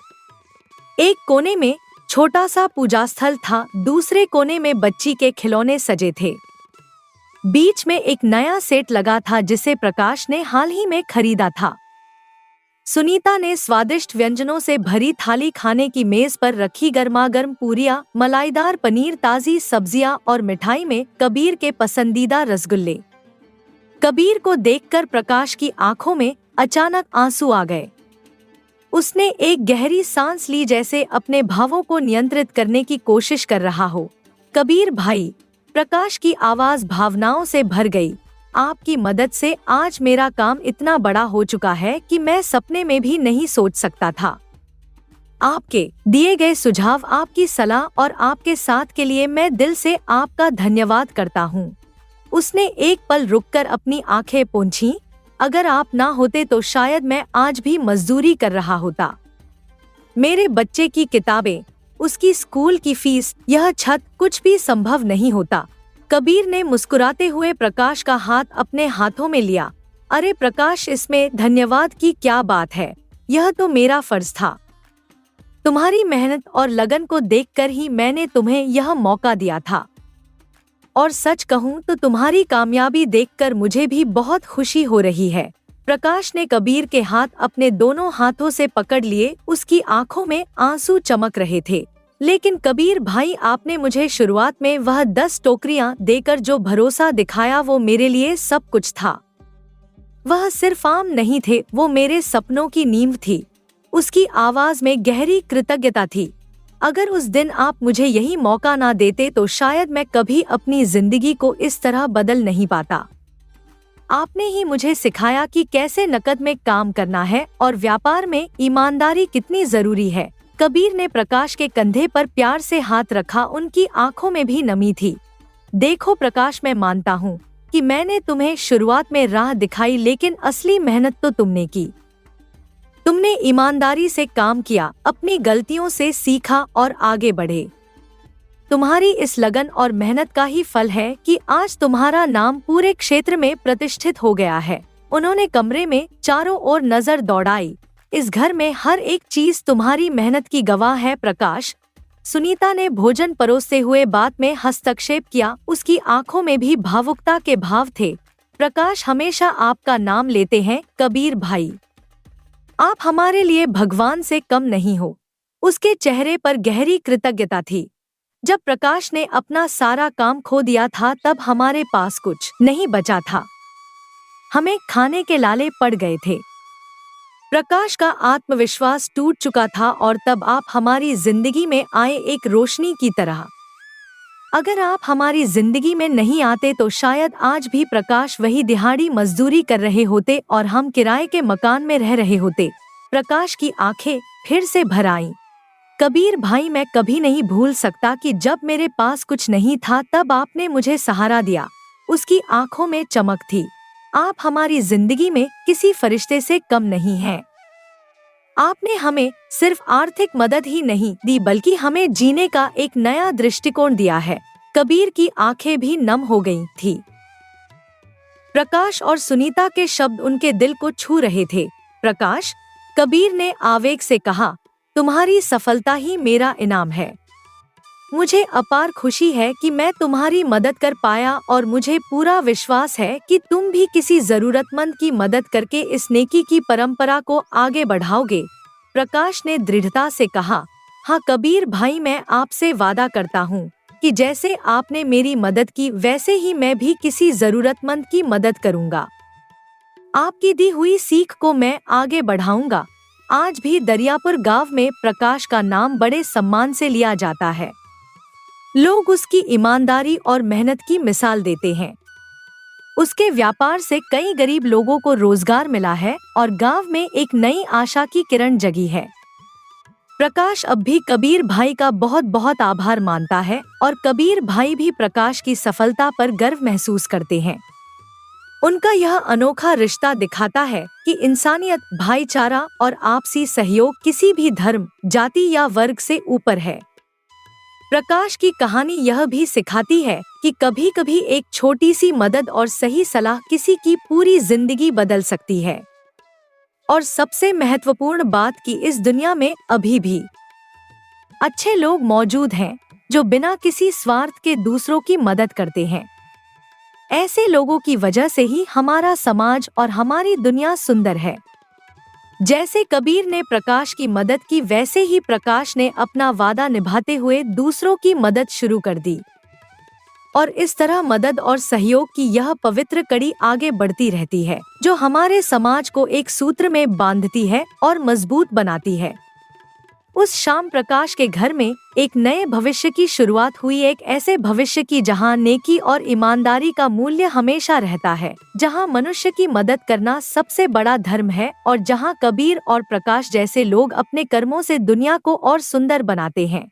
एक कोने में छोटा सा पूजा स्थल था, दूसरे कोने में बच्ची के खिलौने सजे थे। बीच में एक नया सेट लगा था जिसे प्रकाश ने हाल ही में खरीदा था। सुनीता ने स्वादिष्ट व्यंजनों से भरी थाली खाने की मेज पर रखी। गर्मागर्म पूरियां, मलाईदार पनीर, ताज़ी सब्जियां और मिठाई में कबीर के पसंदीदा रसगुल्ले। कबीर को देखकर प्रकाश की आंखों में अचानक आंसू आ गए। उसने एक गहरी सांस ली, जैसे अपने भावों को नियंत्रित करने की कोशिश कर रहा हो। कबीर भाई, प्रकाश की आवाज भावनाओं से भर गई, आपकी मदद से आज मेरा काम इतना बड़ा हो चुका है कि मैं सपने में भी नहीं सोच सकता था। आपके दिए गए सुझाव, आपकी सलाह और आपके साथ के लिए मैं दिल से आपका धन्यवाद करता हूँ। उसने एक पल रुककर अपनी आंखें पोंछीं। अगर आप ना होते तो शायद मैं आज भी मजदूरी कर रहा होता। मेरे बच्चे की किताबें, उसकी स्कूल की फीस, यह छत, कुछ भी संभव नहीं होता। कबीर ने मुस्कुराते हुए प्रकाश का हाथ अपने हाथों में लिया। अरे प्रकाश, इसमें धन्यवाद की क्या बात है, यह तो मेरा फर्ज था। तुम्हारी मेहनत और लगन को देखकर ही मैंने तुम्हें यह मौका दिया था। और सच कहूँ तो तुम्हारी कामयाबी देखकर मुझे भी बहुत खुशी हो रही है। प्रकाश ने कबीर के हाथ अपने दोनों हाथों से पकड़ लिए। उसकी आंखों में आंसू चमक रहे थे। लेकिन कबीर भाई, आपने मुझे शुरुआत में वह 10 टोकरियां देकर जो भरोसा दिखाया, वो मेरे लिए सब कुछ था। वह सिर्फ आम नहीं थे, वो मेरे सपनों की नींव थी। उसकी आवाज में गहरी कृतज्ञता थी। अगर उस दिन आप मुझे यही मौका ना देते तो शायद मैं कभी अपनी जिंदगी को इस तरह बदल नहीं पाता। आपने ही मुझे सिखाया कि कैसे नकद में काम करना है और व्यापार में ईमानदारी कितनी जरूरी है। कबीर ने प्रकाश के कंधे पर प्यार से हाथ रखा। उनकी आंखों में भी नमी थी। देखो प्रकाश, मैं मानता हूँ कि मैंने तुम्हें शुरुआत में राह दिखाई, लेकिन असली मेहनत तो तुमने की। तुमने ईमानदारी से काम किया, अपनी गलतियों से सीखा और आगे बढ़े। तुम्हारी इस लगन और मेहनत का ही फल है कि आज तुम्हारा नाम पूरे क्षेत्र में प्रतिष्ठित हो गया है। उन्होंने कमरे में चारों ओर नजर दौड़ाई। इस घर में हर एक चीज तुम्हारी मेहनत की गवाह है प्रकाश। सुनीता ने भोजन परोसते हुए बात में हस्तक्षेप किया। उसकी आंखों में भी भावुकता के भाव थे। प्रकाश, हमेशा आपका नाम लेते हैं कबीर भाई। आप हमारे लिए भगवान से कम नहीं हो। उसके चेहरे पर गहरी कृतज्ञता थी। जब प्रकाश ने अपना सारा काम खो दिया था तब हमारे पास कुछ नहीं बचा था। हमें खाने के लाले पड़ गए थे। प्रकाश का आत्मविश्वास टूट चुका था और तब आप हमारी जिंदगी में आए एक रोशनी की तरह। अगर आप हमारी जिंदगी में नहीं आते तो शायद आज भी प्रकाश वही दिहाड़ी मजदूरी कर रहे होते और हम किराए के मकान में रह रहे होते। प्रकाश की आंखें फिर से भर आईं। कबीर भाई, मैं कभी नहीं भूल सकता कि जब मेरे पास कुछ नहीं था तब आपने मुझे सहारा दिया। उसकी आंखों में चमक थी। आप हमारी जिंदगी में किसी फरिश्ते से कम नहीं हैं। आपने हमें सिर्फ आर्थिक मदद ही नहीं दी बल्कि हमें जीने का एक नया दृष्टिकोण दिया है। कबीर की आंखें भी नम हो गई थी। प्रकाश और सुनीता के शब्द उनके दिल को छू रहे थे। प्रकाश, कबीर ने आवेग से कहा, तुम्हारी सफलता ही मेरा इनाम है। मुझे अपार खुशी है कि मैं तुम्हारी मदद कर पाया और मुझे पूरा विश्वास है कि तुम भी किसी जरूरतमंद की मदद करके इस नेकी की परंपरा को आगे बढ़ाओगे। प्रकाश ने दृढ़ता से कहा, हाँ कबीर भाई, मैं आपसे वादा करता हूँ कि जैसे आपने मेरी मदद की वैसे ही मैं भी किसी जरूरतमंद की मदद करूँगा। आपकी दी हुई सीख को मैं आगे बढ़ाऊंगा। आज भी दरियापुर गांव में प्रकाश का नाम बड़े सम्मान से लिया जाता है। लोग उसकी ईमानदारी और मेहनत की मिसाल देते हैं। उसके व्यापार से कई गरीब लोगों को रोजगार मिला है और गांव में एक नई आशा की किरण जगी है। प्रकाश अब भी कबीर भाई का बहुत बहुत आभार मानता है और कबीर भाई भी प्रकाश की सफलता पर गर्व महसूस करते हैं। उनका यह अनोखा रिश्ता दिखाता है कि इंसानियत, भाईचारा और आपसी सहयोग किसी भी धर्म, जाति या वर्ग से ऊपर है। प्रकाश की कहानी यह भी सिखाती है कि कभी कभी एक छोटी सी मदद और सही सलाह किसी की पूरी जिंदगी बदल सकती है। और सबसे महत्वपूर्ण बात कि इस दुनिया में अभी भी अच्छे लोग मौजूद हैं जो बिना किसी स्वार्थ के दूसरों की मदद करते हैं। ऐसे लोगों की वजह से ही हमारा समाज और हमारी दुनिया सुंदर है। जैसे कबीर ने प्रकाश की मदद की वैसे ही प्रकाश ने अपना वादा निभाते हुए दूसरों की मदद शुरू कर दी। और इस तरह मदद और सहयोग की यह पवित्र कड़ी आगे बढ़ती रहती है, जो हमारे समाज को एक सूत्र में बांधती है और मजबूत बनाती है। उस शाम प्रकाश के घर में एक नए भविष्य की शुरुआत हुई, एक ऐसे भविष्य की जहां नेकी और ईमानदारी का मूल्य हमेशा रहता है, जहां मनुष्य की मदद करना सबसे बड़ा धर्म है और जहां कबीर और प्रकाश जैसे लोग अपने कर्मों से दुनिया को और सुंदर बनाते हैं।